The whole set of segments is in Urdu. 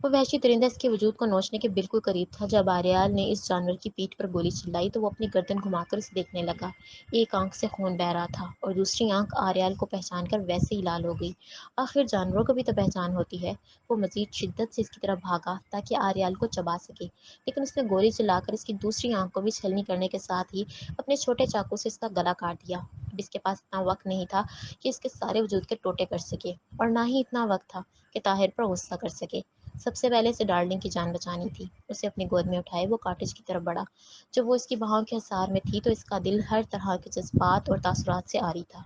وہ وحشی درندہ اس کے وجود کو نوچنے کے بالکل قریب تھا۔ جب آریال نے اس جانور کی پیٹھ پر گولی چلائی تو وہ اپنی گردن گھما کر اسے دیکھنے لگا۔ ایک آنکھ سے خون بہہ رہا تھا اور دوسری آنکھ آریال کو پہچان کر ویسے ہی لال ہو گئی۔ آخر جانوروں کو بھی تو پہچان ہوتی ہے۔ وہ مزید شدت سے اس کی طرف بھاگا تاکہ آریال کو چبا سکے، لیکن اس نے گولی چلا کر اس کی دوسری آنکھ کو بھی چھلنی کرنے کے ساتھ ہی اپنے چھوٹے چاقو سے اس کا گلا کاٹ دیا۔ اب اس کے پاس اتنا وقت نہیں تھا کہ اس کے سارے وجود کے ٹوٹے کر سکے، اور نہ ہی اتنا وقت تھا کہ طاہر پر غصہ کر سکے۔ سب سے پہلے اسے ڈارلنگ کی جان بچانی تھی۔ اسے اپنی گود میں اٹھائے وہ کاٹیج کی طرف بڑھا۔ جب وہ اس کی بہاؤں کے حصار میں تھی تو اس کا دل ہر طرح کے جذبات اور تاثرات سے عاری تھا۔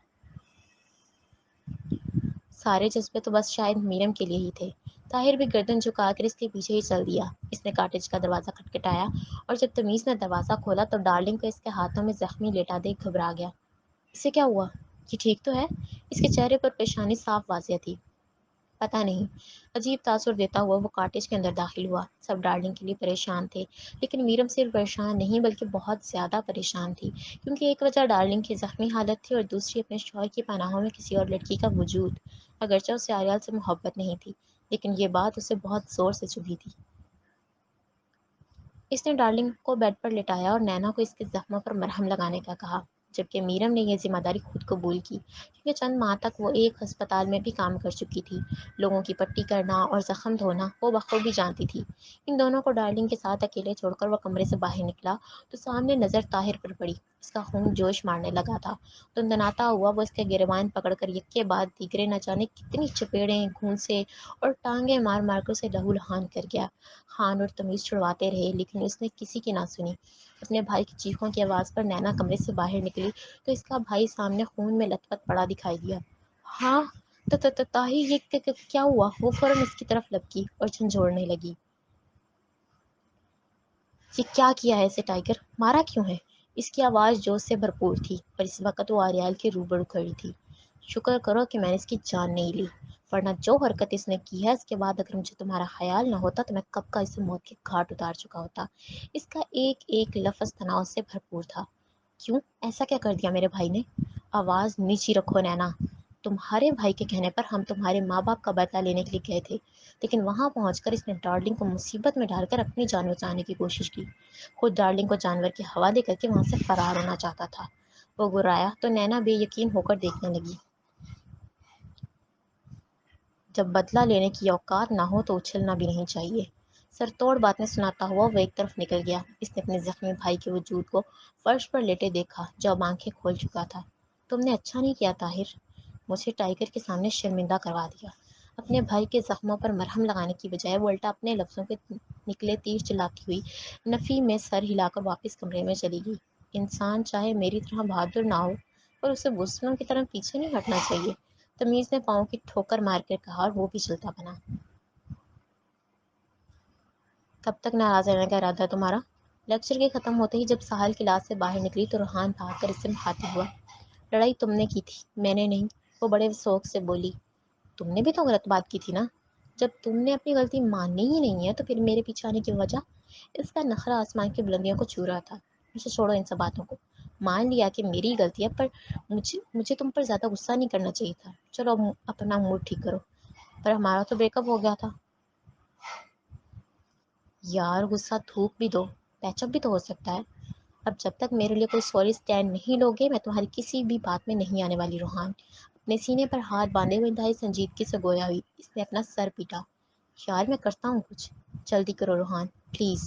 سارے جذبے تو بس شاید میرم کے لیے ہی تھے۔ طاہر بھی گردن جھکا کر اس کے پیچھے ہی چل دیا۔ اس نے کاٹیج کا دروازہ کھٹکھٹایا اور جب تمیز نے دروازہ کھولا تو ڈارلنگ کو اس کے ہاتھوں میں زخمی لیٹا دیکھ گھبرا گیا۔ اسے کیا ہوا؟ یہ ٹھیک تو ہے؟ اس کے چہرے پر پریشانی صاف واضح تھی۔ پتہ نہیں، عجیب تاثر دیتا ہوا وہ کاٹیج کے اندر داخل ہوا۔ سب ڈارلنگ کے لیے پریشان تھے، لیکن میرم صرف پریشان نہیں بلکہ بہت زیادہ پریشان تھی، کیونکہ ایک وجہ ڈارلنگ کی زخمی حالت تھی اور دوسری اپنے شوہر کی پناہوں میں کسی اور لڑکی کا وجود۔ اگرچہ اسے آریال سے محبت نہیں تھی، لیکن یہ بات اسے بہت زور سے چبھی تھی۔ اس نے ڈارلنگ کو بیڈ پر لٹایا اور نینا کو اس کے زخموں پر مرہم لگانے کا کہا، جبکہ میرم نے یہ ذمہ داری خود قبول کی، کیونکہ چند ماہ تک وہ ایک ہسپتال میں بھی کام کر چکی تھی۔ لوگوں کی پٹی کرنا اور زخم دھونا وہ بخوبی جانتی تھی۔ ان دونوں کو ڈارلنگ کے ساتھ اکیلے چھوڑ کر وہ کمرے سے باہر نکلا تو سامنے نظر طاہر پر پڑی۔ اس کا خون جوش مارنے لگا تھا۔ دندناتا ہوا وہ اس کے گریبان پکڑ کر یکے بعد دیگرے نہ جانے کتنی چپیڑیں گھونسے اور ٹانگیں مار مار کر اسے لہو لہان کر گیا۔ خان اور تمیز چھڑواتے رہے، لیکن اس نے کسی کی نہ سنی۔ اپنے بھائی کی چیخوں کی آواز پر نینا کمرے سے باہر نکلی تو اس کا بھائی سامنے خون میں لت پت پڑا دکھائی دیا۔ ہاں طاہر، یہ کیا ہوا؟ وہ فوراً اس کی طرف لپکی اور جھنجھوڑنے لگی۔ یہ کیا کیا ہے اسے ٹائیگر؟ مارا کیوں ہے؟ اس کی آواز جوش سے بھرپور تھی اور اس وقت وہ آریال کے روبرو کھڑی تھی۔ شکر کرو کہ میں نے اس کی جان نہیں لی، ورنہ جو حرکت اس نے کی ہے اس کے بعد اگر مجھے تمہارا خیال نہ ہوتا تو میں کب کا اسے موت کے گھاٹ اتار چکا ہوتا۔ اس کا ایک ایک لفظ تناؤ سے بھرپور تھا۔ کیوں؟ ایسا کیا کر دیا میرے بھائی نے؟ آواز نیچی رکھو نینا۔ تمہارے بھائی کے کہنے پر ہم تمہارے ماں باپ کا بدلہ لینے کے لیے گئے تھے، لیکن وہاں پہنچ کر اس نے ڈارلنگ کو مصیبت میں ڈال کر اپنی جان بچانے کی کوشش کی۔ خود ڈارلنگ کو جانور کے حوالے کر کے وہاں سے فرار ہونا چاہتا تھا۔ وہ گرایا تو نینا بے یقین ہو کر دیکھنے لگی۔ جب بدلہ لینے کی اوقات نہ ہو تو اچھلنا بھی نہیں چاہیے۔ سر توڑ باتیں سناتا ہوا وہ ایک طرف نکل گیا۔ اس نے اپنے زخمی بھائی کے وجود کو فرش پر لیٹے دیکھا جو اب آنکھیں کھول چکا تھا۔ تم نے اچھا نہیں کیا طاہر، مجھے ٹائیگر کے سامنے شرمندہ کروا دیا۔ اپنے بھائی کے زخموں پر مرہم لگانے کی بجائے وہ الٹا اپنے لفظوں کے نکلے تیر چلاتی ہوئی نفی میں سر ہلا کر واپس کمرے میں چلی گئی۔ انسان چاہے میری طرح بہادر نہ ہو پر اسے بزدلوں کی طرح پیچھے نہیں ہٹنا چاہیے، تمیز نے پاؤں کی ٹھوکر مار کر کہا اور وہ بھی چلتا بنا۔ کب تک ناراض رہنے کا ارادہ ہے تمہارا؟ لیکچر کے ختم ہوتے ہی جب ساحل کلاس سے باہر نکلی تو روحان بھاگ کر اس سے مخاطب ہوا۔ لڑائی تم نے کی تھی، میں نے نہیں، وہ بڑے شوق سے بولی۔ تم نے بھی تو غلط بات کی تھی نا؟ جب تم نے اپنی غلطی ماننی ہی نہیں ہے تو پھر میرے پیچھے آنے کی وجہ؟ اس کا نخرہ آسمان کی بلندیوں کو چھو رہا تھا۔ مجھے چھوڑو ان سب باتوں کو۔ مان لیا کہ میری غلطی ہے، پر مجھے تم پر زیادہ غصہ نہیں کرنا چاہیے تھا۔ چلو اب اپنا موڈ ٹھیک کرو۔ پر ہمارا تو بریک اپ ہو گیا تھا۔ یار غصہ تھوک بھی دو، پیچ اپ بھی تو ہو سکتا ہے۔ اب جب تک میرے لیے کوئی سوری اسٹینڈ نہیں لوگے میں تمہاری کسی بھی بات میں نہیں آنے والی۔ روحان اپنے سینے پر ہاتھ باندھے ہوئے انتہائی سنجیدگی سے گویا ہوئی۔ اس نے اپنا سر پیٹا۔ یار میں کرتا ہوں کچھ، جلدی کرو روحان پلیز۔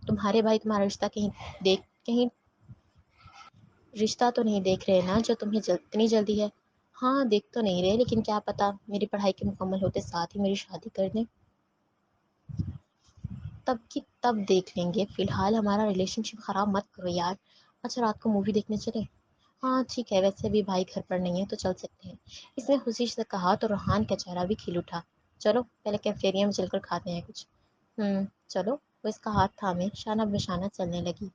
تمہارے بھائی تمہارا کہیں رشتہ تو نہیں دیکھ رہے نا جو تمہیں اتنی جلدی ہے؟ ہاں دیکھ تو نہیں رہے، لیکن کیا پتا میری پڑھائی کے مکمل ہوتے ساتھ ہی میری شادی کر دیں۔ تب کی تب دیکھ لیں گے، فی الحال ہمارا ریلیشن شپ خراب مت کرو یار۔ اچھا رات کو مووی دیکھنے چلے؟ ہاں ٹھیک ہے، ویسے بھی بھائی گھر پر نہیں ہے تو چل سکتے ہیں، اس نے خوشی سے کہا تو روحان کا چہرہ بھی کھل اٹھا۔ چلو پہلے کیفیٹیریا میں چل کر کھاتے ہیں کچھ۔ چلو۔ وہ اس کا ہاتھ تھامے شانہ بشانہ چلنے لگی۔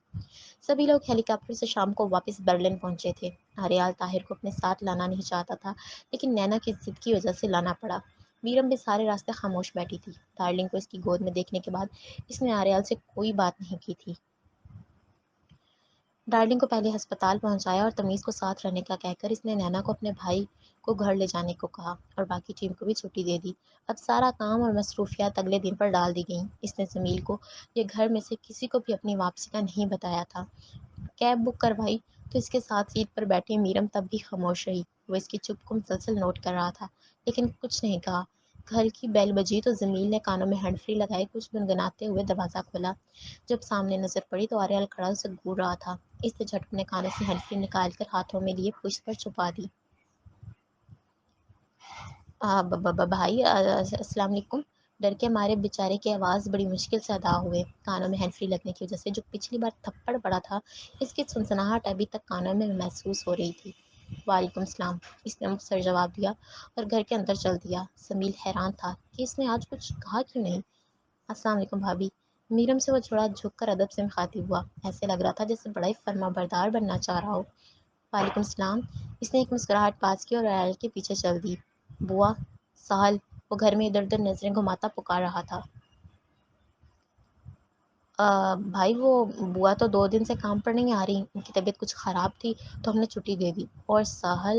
سبھی لوگ ہیلی کاپٹر سے شام کو واپس برلن پہنچے تھے۔ آریال طاہر کو اپنے ساتھ لانا نہیں چاہتا تھا، لیکن نینا کی ضد کی وجہ سے لانا پڑا۔ میرم بھی سارے راستے خاموش بیٹھی تھی۔ ڈارلنگ کو اس کی گود میں دیکھنے کے بعد اس نے آریال سے کوئی بات نہیں کی تھی۔ ڈارلنگ کو پہلے ہسپتال پہنچایا اور تمیز کو ساتھ رہنے کا کہہ کر اس نے نینا کو اپنے بھائی کو گھر لے جانے کو کہا اور باقی ٹیم کو بھی چھٹی دے دی۔ اب سارا کام اور مصروفیات اگلے دن پر ڈال دی گئیں۔ اس نے جمیل کو یہ گھر میں سے کسی کو بھی اپنی واپسی کا نہیں بتایا تھا۔ کیب بک کروائی تو اس کے ساتھ سیٹ پر بیٹھی میرم تب بھی خاموش رہی۔ وہ اس کی چپ کو مسلسل نوٹ کر رہا تھا لیکن کچھ نہیں کہا۔ گھر کی بیل بجی تو جمیل نے کانوں میں ہینڈ فری لگائے کچھ گنگناتے ہوئے دروازہ کھولا۔ جب سامنے نظر پڑی تو آریال کھڑا اسے گھور رہا تھا۔ اس نے جھٹ اپنے کانوں سے ہینڈ فری نکال کر ہاتھوں میں لیے پشت پر چھپا دی۔ بھائی السلام علیکم۔ ڈر کے مارے بیچارے کی آواز بڑی مشکل سے ادا ہوئے کانوں میں ہینڈ فری لگنے کی وجہ سے۔ جو پچھلی بار تھپڑ پڑا تھا اس کی سنسناہٹ ابھی تک کانوں میں محسوس ہو رہی تھی۔ وعلیکم السلام، اس نے مختصر جواب دیا اور گھر کے اندر چل دیا۔ جمیل حیران تھا کہ اس نے آج کچھ کہا کیوں نہیں۔ السلام علیکم بھابھی۔ میرم سے وہ تھوڑا جھک کر ادب سے مخاطب ہوا۔ ایسے لگ رہا تھا جیسے بڑا ہی فرما بردار بننا چاہ رہا ہو۔ وعلیکم السلام۔ اس نے ایک مسکراہٹ پاس کی اور آریال کے پیچھے چل دی۔ بوا، سہل۔ وہ گھر میں ادھر ادھر نظریں گھماتا پکار رہا تھا۔ بھائی وہ بوا تو 2 دن سے کام پر نہیں آ رہی، ان کی طبیعت کچھ خراب تھی تو ہم نے چھٹی دے دی۔ اور سہل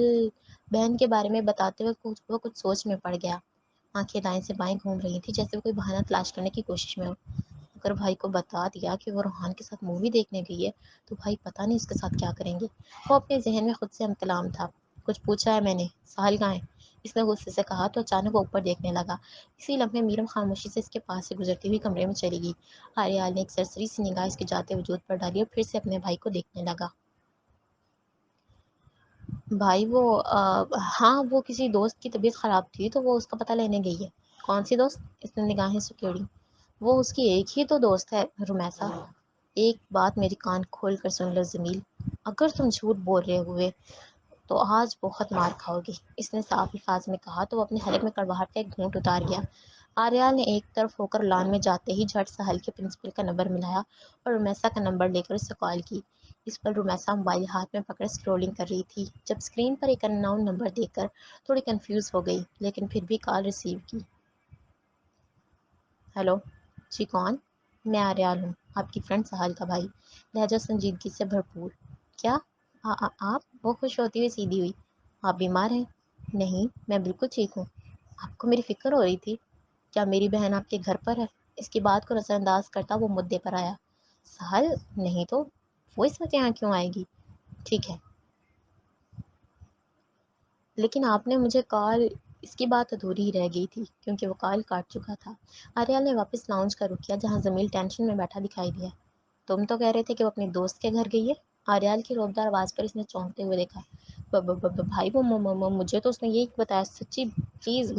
بہن کے بارے میں بتاتے ہوئے وہ کچھ سوچ میں پڑ گیا۔ آنکھیں دائیں سے بائیں گھوم رہی تھی جیسے وہ کوئی بہانہ تلاش کرنے کی کوشش میں ہو۔ اگر بھائی کو بتا دیا کہ وہ روحان کے ساتھ مووی دیکھنے گئی ہے تو بھائی پتہ نہیں اس کے ساتھ کیا کریں گے۔ وہ اپنے ذہن میں خود سے امتلام تھا۔ کچھ پوچھا ہے میں نے؟ سہل کہاں ہے؟ اس نے غصے سے کہا تو اچانک وہ اوپر دیکھنے لگا۔ اسی لمحے میرم خاموشی سے اس کے پاس سے گزرتی ہوئی کمرے میں چلی گئی۔ آریال نے ایک سرسری سی نگاہ اس کے جاتے وجود پر ڈالی اور پھر سے اپنے بھائی کو دیکھنے لگا۔ بھائی وہ ہاں وہ کسی دوست کی طبیعت خراب تھی تو وہ اس کا پتہ لینے گئی ہے۔ کون سی دوست؟ اس نے نگاہیں سکیڑی۔ وہ اس کی ایک ہی تو دوست ہے، رمیسا۔ ایک بات میری کان کھول کر سن لو جمیل، اگر تم جھوٹ بول رہے ہوئے تو آج بہت مار کھاؤ گی۔ اس نے صاف الفاظ میں کہا تو وہ اپنے حلق میں کڑواہٹ کا ایک گھونٹ اتار گیا۔ آریال نے ایک طرف ہو کر لان میں جاتے ہی جھٹ سہل کے پرنسپل کا نمبر ملایا اور رمیسا کا نمبر لے کر اسے کال کی۔ اس پر رمیسا موبائل ہاتھ میں پکڑ اسکرولنگ کر رہی تھی جب اسکرین پر ایک ان نون نمبر دیکھ کر تھوڑی کنفیوز ہو گئی لیکن پھر بھی کال ریسیو کی۔ ہیلو جی کون؟ میں آریال ہوں، آپ کی فرینڈ سہل کا بھائی، لہجہ سنجیدگی سے بھرپور۔ کیا آپ؟ وہ خوش ہوتی ہوئی سیدھی ہوئی۔ آپ بیمار ہیں؟ نہیں میں بالکل ٹھیک ہوں۔ آپ کو میری فکر ہو رہی تھی؟ کیا میری بہن آپ کے گھر پر ہے؟ اس کی بات کو نظر انداز کرتا وہ مدعے پر آیا۔ سہل نہیں تو وہ اس وقت یہاں کیوں آئے گی؟ ٹھیک ہے لیکن آپ نے مجھے کال، اس کی بات ادھوری ہی رہ گئی تھی کیونکہ وہ کال کاٹ چکا تھا۔ آریال نے واپس لاؤنج کا رخ کیا جہاں جمیل ٹینشن میں بیٹھا دکھائی دیا۔ تم تو کہہ رہے تھے کہ وہ اپنی دوست کے گھر گئی ہے؟ آریال کی روبدار آواز پر اس نے چونکتے ہوئے دیکھا۔ بھائی وہ مجھے تو اس نے یہی بتایا، سچی پلیز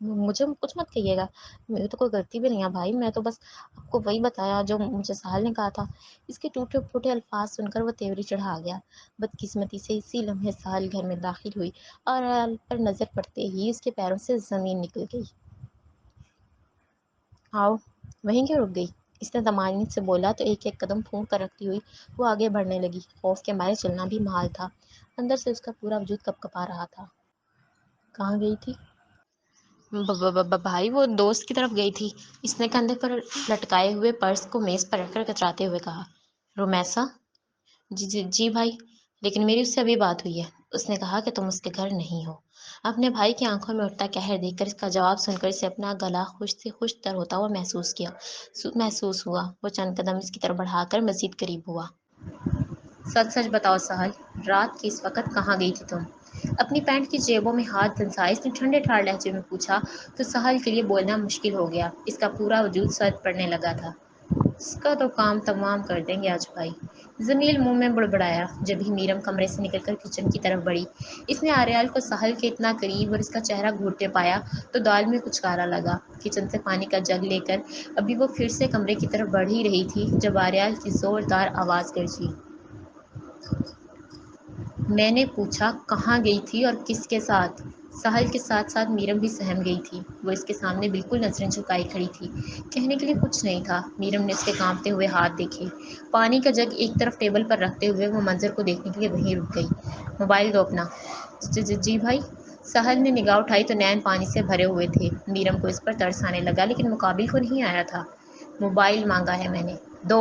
مجھے کچھ مت کہیے گا، میری تو کوئی غلطی بھی نہیں ہے بھائی، میں تو بس آپ کو وہی بتایا جو مجھے سہل نے کہا تھا۔ اس کے ٹوٹے پھوٹے الفاظ سن کر وہ تیوری چڑھا گیا۔ بدقسمتی سے اسی لمحے سہل گھر میں داخل ہوئی اور آریال پر نظر پڑتے ہی اس کے پیروں سے زمین نکل گئی۔ آؤ، وہیں کیوں رک گئی؟ اس نے طمانینت سے بولا تو ایک ایک قدم پھونک کر رکھتی ہوئی وہ آگے بڑھنے لگی۔ خوف کے مارے چلنا بھی محال تھا، اندر سے اس کا پورا وجود کپ کپا رہا تھا۔ کہاں گئی تھی؟ بھائی وہ دوست کی طرف گئی تھی، اس نے کندھے پر لٹکائے ہوئے پرس کو میز پر رکھ کر کتراتے ہوئے کہا۔ رومیسا؟ جی بھائی، لیکن میری اس سے ابھی بات ہوئی ہے، اس نے کہا کہ تم اس کے گھر نہیں ہو۔ اپنے بھائی کی آنکھوں میں اٹھتا قہر دیکھ کر اس کا جواب سن کر اسے اپنا گلا خوش سے خوش تر ہوتا ہوا محسوس ہوا۔ وہ چند قدم اس کی طرف بڑھا کر مزید قریب ہوا۔ سچ سچ بتاؤ سہل، رات کی اس وقت کہاں گئی تھی تم؟ اپنی پینٹ کی جیبوں میں ہاتھ دھنسائے اس نے ٹھنڈے ٹھار لہجے میں پوچھا تو سہل کے لیے بولنا مشکل ہو گیا۔ اس کا پورا وجود سرد پڑنے لگا تھا۔ اس کا تو کام تمام کر دیں گے آج بھائی، جمیل منہ میں بڑبڑایا جب ہی میرم کمرے سے نکل کر کچن کی طرف بڑھی۔ اس نے آریال کو سہل کے اتنا قریب اور اس کا چہرہ گھورتے پایا تو دال میں کچھ کارا لگا۔ کچن سے پانی کا جگ لے کر ابھی وہ پھر سے کمرے کی طرف بڑھ ہی رہی تھی جب آریال کی زوردار آواز گرجی۔ میں نے پوچھا کہاں گئی تھی اور کس کے ساتھ؟ سہل کے ساتھ ساتھ میرم بھی سہم گئی تھی۔ وہ اس کے سامنے بالکل نظریں جھکائی کھڑی تھی، کہنے کے لیے کچھ نہیں تھا۔ میرم نے اس کے کانپتے ہوئے ہاتھ دیکھے۔ پانی کا جگ ایک طرف ٹیبل پر رکھتے ہوئے وہ منظر کو دیکھنے کے لیے وہیں رک گئی۔ موبائل دو اپنا۔ جی بھائی۔ سہل نے نگاہ اٹھائی تو نین پانی سے بھرے ہوئے تھے۔ میرم کو اس پر ترس آنے لگا لیکن مقابل کو نہیں آیا تھا۔ موبائل مانگا ہے میں نے، دو۔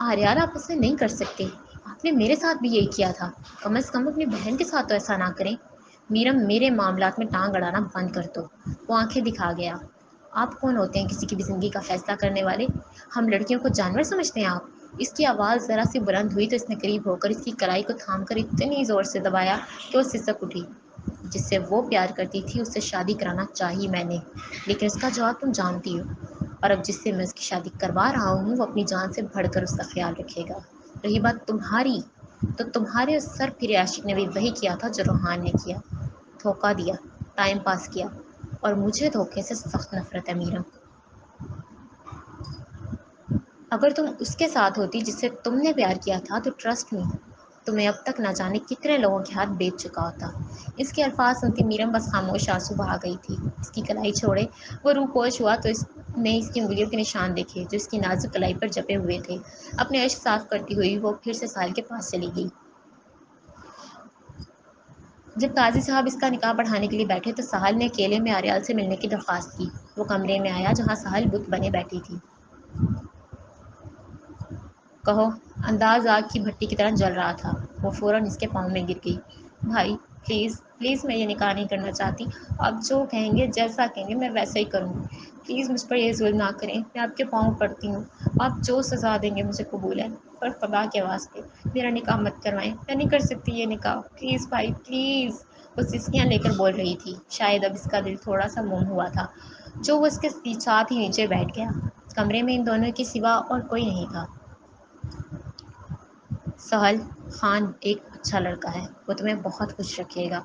آریال آپ ایسے نہیں کر سکتے، آپ نے میرے ساتھ بھی یہی کیا تھا، کم از کم اپنی بہن کے ساتھ تو ایسا نہ کریں۔ میرم میرے معاملات میں ٹانگ اڑانا بند کر دو۔ وہ آنکھیں دکھا گیا۔ آپ کون ہوتے ہیں کسی کی بھی زندگی کا فیصلہ کرنے والے؟ ہم لڑکیوں کو جانور سمجھتے ہیں آپ؟ اس کی آواز ذرا سی بلند ہوئی تو اس نے قریب ہو کر اس کی کلائی کو تھام کر اتنی زور سے دبایا کہ وہ سسک اٹھی۔ جس سے وہ پیار کرتی تھی اس سے شادی کرانا چاہی میں نے، لیکن اس کا جواب تم جانتی ہو، اور اب جس سے میں اس کی شادی کروا رہا ہوں وہ اپنی جان سے بڑھ کر اس کا خیال رکھے گا۔ رہی بات تمہاری، تو تمہارے اس سر پھرے عاشق نے بھی وہی کیا تھا جو روحان نے کیا، دھوکہ دیا، ٹائم پاس کیا، اور مجھے دھوکے سے سخت نفرت ہے میرم۔ اگر تم اس کے ساتھ ہوتی جس سے تم نے پیار کیا تھا تو ٹرسٹ می، تمہیں اب تک نہ جانے کتنے لوگوں کے ہاتھ بیچ چکا ہوتا۔ اس کے الفاظ سنتی میرم بس خاموش آنسو بہا گئی تھی۔ اس کی کلائی چھوڑے وہ روح پوش ہوا تو اس نے اس کی انگلیوں کے نشان دیکھے جو اس کی نازک کلائی پر جپے ہوئے تھے۔ اپنے اشک صاف کرتی ہوئی وہ پھر سے ساحل کے پاس چلی گئی۔ جب قاضی صاحب اس کا نکاح پڑھانے کے لیے بیٹھے تو ساحل نے اکیلے میں آریال سے ملنے کی درخواست کی۔ وہ کمرے میں آیا جہاں ساحل بت بنے بیٹھی تھی۔ کہو۔ انداز آگ کی بھٹی کی طرح جل رہا تھا۔ وہ فوراً اس کے پاؤں میں گر گئی۔ بھائی پلیز پلیز، میں یہ نکاح نہیں کرنا چاہتی، آپ جو کہیں گے جیسا کہیں گے میں ویسا ہی کروں گی، پلیز مجھ پر یہ ظلم نہ کریں، میں آپ کے پاؤں پڑتی ہوں، آپ جو سزا دیں گے مجھے قبول ہے، پر خدا کے واسطے میرا نکاح مت کروائیں، میں نہیں کر سکتی یہ نکاح، پلیز بھائی پلیز۔ وہ سسکیاں لے کر بول رہی تھی۔ شاید اب اس کا دل تھوڑا سا موم ہوا تھا جو وہ اس کے ساتھ ہی نیچے بیٹھ گیا۔ کمرے میں ان دونوں کے سوا اور کوئی نہیں تھا۔ سہل خان ایک اچھا لڑکا ہے، وہ تمہیں بہت خوش رکھے گا،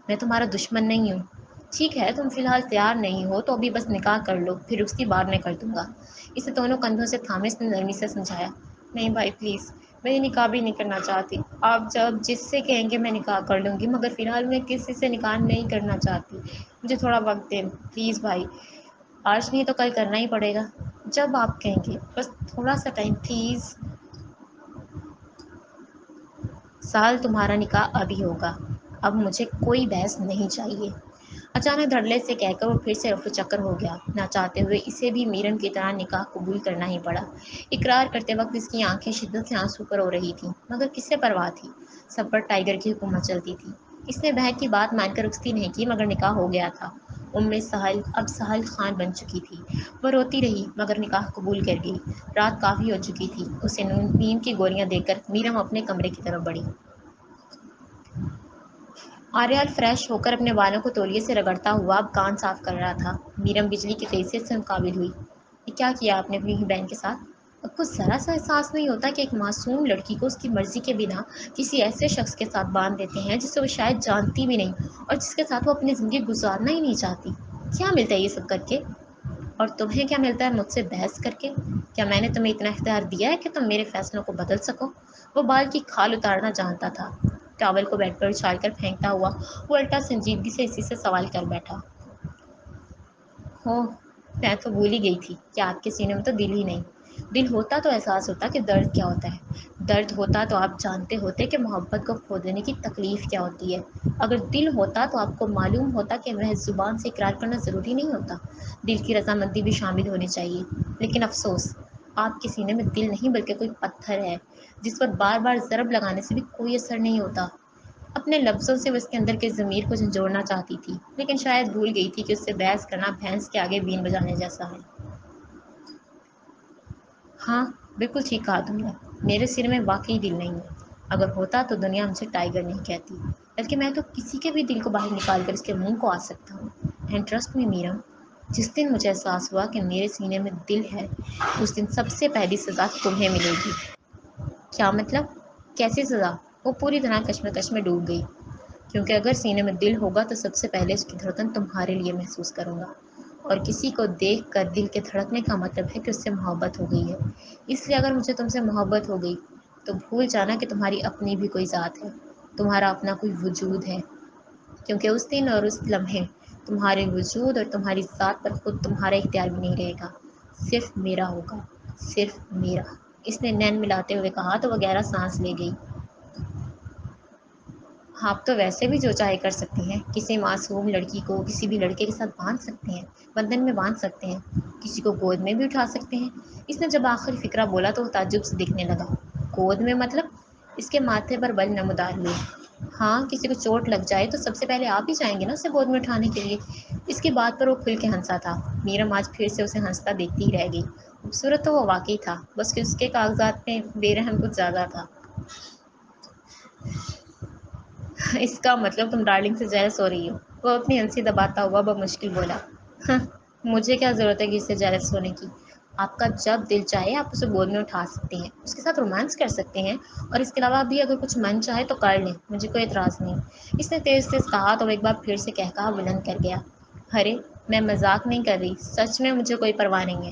میں تمہارا دشمن نہیں ہوں۔ ٹھیک ہے تم فی الحال تیار نہیں ہو تو ابھی بس نکاح کر لو، پھر اس کی بات میں کر دوں گا۔ اسے دونوں کندھوں سے تھامے اس نے نرمی سے سمجھایا۔ نہیں بھائی پلیز، میں یہ نکاح بھی نہیں کرنا چاہتی، آپ جب جس سے کہیں گے میں نکاح کر لوں گی، مگر فی الحال میں کسی سے نکاح نہیں کرنا چاہتی، مجھے تھوڑا وقت دیں پلیز بھائی، آج نہیں تو کل کرنا ہی پڑے گا، جب آپ کہیں گے، بس تھوڑا سا ٹائم پلیز۔ سال تمہارا نکاح ابھی ہوگا، اب مجھے کوئی بحث نہیں چاہیے۔ اچانک دھڑلے سے کہہ کر وہ پھر سے رفو چکر ہو گیا۔ نہ چاہتے ہوئے اسے بھی میرن کی طرح نکاح قبول کرنا ہی پڑا۔ اقرار کرتے وقت اس کی آنکھیں شدت سے آنسو پر ہو رہی تھیں، مگر کس سے پرواہ تھی، سب پر ٹائیگر کی حکومت چلتی تھی۔ اس نے بہن کی بات مان کر رخصتی نہیں کی، مگر نکاح ہو گیا تھا۔ سہل اب سہل خان بن چکی تھی۔ وہ روتی رہی مگر نکاح قبول کر گئی۔ رات کافی ہو چکی تھی۔ اسے نیند کی گولیاں دے کر میرم اپنے کمرے کی طرف بڑھی۔ آریال فریش ہو کر اپنے بالوں کو تولیے سے رگڑتا ہوا اب کان صاف کر رہا تھا۔ میرم بجلی کی تیزیت سے مقابل ہوئی۔ یہ کیا کیا آپ نے اپنی ہی بہن کے ساتھ؟ آپ کو ذرا سا احساس نہیں ہوتا کہ ایک معصوم لڑکی کو اس کی مرضی کے بنا کسی ایسے شخص کے ساتھ باندھ دیتے ہیں جسے وہ شاید جانتی بھی نہیں، اور جس کے ساتھ وہ اپنی زندگی گزارنا ہی نہیں چاہتی؟ کیا ملتا ہے یہ سب کر کے؟ اور تمہیں کیا ملتا ہے مجھ سے بحث کر کے؟ کیا میں نے تمہیں اتنا اختیار دیا ہے کہ تم میرے فیصلوں کو بدل سکو؟ وہ بال کی کھال اتارنا جانتا تھا۔ ٹاول کو بیڈ پر اچھال کر پھینکتا ہوا وہ الٹا سنجیدگی سے اسی سے سوال کر بیٹھا۔ ہو، میں تو بھول ہی گئی تھی کہ آپ کے سینے میں تو دل ہی نہیں۔ دل ہوتا تو احساس ہوتا کہ درد کیا ہوتا ہے، درد ہوتا تو آپ جانتے ہوتے کہ محبت کو کھو دینے کی تکلیف کیا ہوتی ہے، اگر دل ہوتا تو آپ کو معلوم ہوتا کہ محض زبان سے اقرار کرنا ضروری نہیں ہوتا، دل کی رضامندی بھی شامل ہونی چاہیے۔ لیکن افسوس، آپ کے سینے میں دل نہیں بلکہ کوئی پتھر ہے جس پر بار بار ضرب لگانے سے بھی کوئی اثر نہیں ہوتا۔ اپنے لفظوں سے وہ اس کے اندر کے ضمیر کو جھنجھوڑنا چاہتی تھی، لیکن شاید بھول گئی تھی کہ اس سے بحث کرنا بھینس کے آگے بین بجانے جیسا ہے۔ ہاں بالکل ٹھیک کہا تم نے، میرے سر میں واقعی دل نہیں ہے، اگر ہوتا تو دنیا مجھے ٹائیگر نہیں کہتی، بلکہ میں تو کسی کے بھی دل کو باہر نکال کر اس کے منہ کو آ سکتا ہوں۔ اینڈ ٹرسٹ می میرم، جس دن مجھے احساس ہوا کہ میرے سینے میں دل ہے، اس دن سب سے پہلی سزا تمہیں ملے گی۔ کیا مطلب؟ کیسی سزا؟ وہ پوری طرح کشمکش میں ڈوب گئی۔ کیونکہ اگر سینے میں دل ہوگا تو سب سے پہلے اس کی دھڑکن تمہارے لیے محسوس کروں گا، اور کسی کو دیکھ کر دل کے دھڑکنے کا مطلب ہے کہ اس سے محبت ہو گئی ہے۔ اس لیے اگر مجھے تم سے محبت ہو گئی تو بھول جانا کہ تمہاری اپنی بھی کوئی ذات ہے، تمہارا اپنا کوئی وجود ہے، کیونکہ اس دن اور اس لمحے تمہارے وجود اور تمہاری ذات پر خود تمہارا اختیار بھی نہیں رہے گا، صرف میرا ہوگا، صرف میرا۔ اس نے نین ملاتے ہوئے کہا تو وہ گہرا سانس لے گئی۔ آپ تو ویسے بھی جو چاہے کر سکتی ہیں، کسی معصوم لڑکی کو کسی بھی لڑکے کے ساتھ باندھ سکتے ہیں، بندھن میں باندھ سکتے ہیں، کسی کو گود میں بھی اٹھا سکتے ہیں۔ اس نے جب آخری فقرہ بولا تو وہ تعجب سے دیکھنے لگا۔ گود میں مطلب؟ اس کے ماتھے پر بل نمودار ہوئے۔ ہاں، کسی کو چوٹ لگ جائے تو سب سے پہلے آپ ہی جائیں گے نا اسے گود میں اٹھانے کے لیے۔ اس کی بات پر وہ کھل کے ہنسا تھا۔ میرم آج پھر سے اسے ہنستا دیکھتی ہی رہ گئی۔ خوبصورت تو وہ واقعی تھا، بس کہ اس کے کاغذات میں بے رحم کچھ زیادہ تھا۔ اس کا مطلب تم ڈارلنگ سے جیلس ہو رہی ہو؟ وہ اپنی ہنسی دباتا ہوا بمشکل بولا۔ ہاں، مجھے کیا ضرورت ہے کہ اس سے جیلس ہونے کی؟ آپ کا جب دل چاہے آپ اسے گود میں اٹھا سکتے ہیں، اس کے ساتھ رومانس کر سکتے ہیں، اور اس کے علاوہ بھی اگر کچھ من چاہے تو کر لیں، مجھے کوئی اعتراض نہیں۔ اس نے تیز تیز کہا تو ایک بار پھر سے کہا بلند کر گیا۔ ارے، میں مذاق نہیں کر رہی، سچ میں مجھے کوئی پرواہ نہیں ہے۔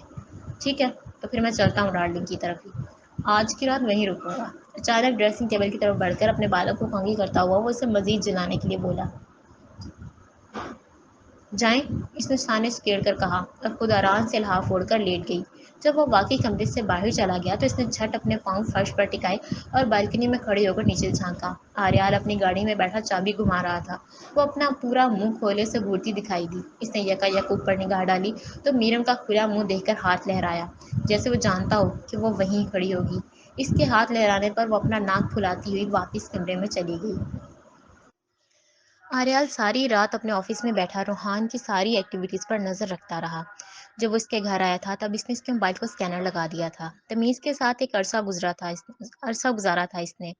ٹھیک ہے، تو پھر میں چلتا ہوں ڈارلنگ کی طرف ہی، آج کی رات وہیں رکوں گا۔ اچانک ڈریسنگ ٹیبل کی طرف بڑھ کر اپنے بالوں کو کنگھی کرتا ہوا وہ اسے مزید جلانے کے لیے بولا۔ جائیں، اس نے سانے سے کیڑ کر کہا اور خود آرام سے لحاف اوڑھ کر لیٹ گئی۔ جب وہ واقعی کمرے سے باہر چلا گیا تو اس نے جھٹ اپنے پاؤں فرش پر ٹکائے اور بالکنی میں کھڑے ہو کر نیچے جھانکا۔ آریال اپنی گاڑی میں بیٹھا چابی گھما رہا تھا۔ وہ اپنا پورا منہ کھولے سے گھورتی دکھائی دی۔ اس نے یکایک اوپر نگاہ ڈالی تو میرم کا کھلا منہ دیکھ کر ہاتھ لہرایا، جیسے وہ جانتا ہو کہ وہ وہیں کھڑی ہوگی۔ اس کے ہاتھ لہرانے پر وہ اپنا ناک پھلاتی ہوئی واپس کمرے میں چلی گئی۔ آریال ساری رات اپنے آفس میں بیٹھا روحان کی ساری ایکٹیویٹیز پر نظر رکھتا رہا۔ جب وہ اس کے گھر آیا تھا تب اس نے اس کے موبائل کو اسکینر لگا دیا تھا۔ تمیز کے ساتھ ایک عرصہ گزارا تھا اس نے،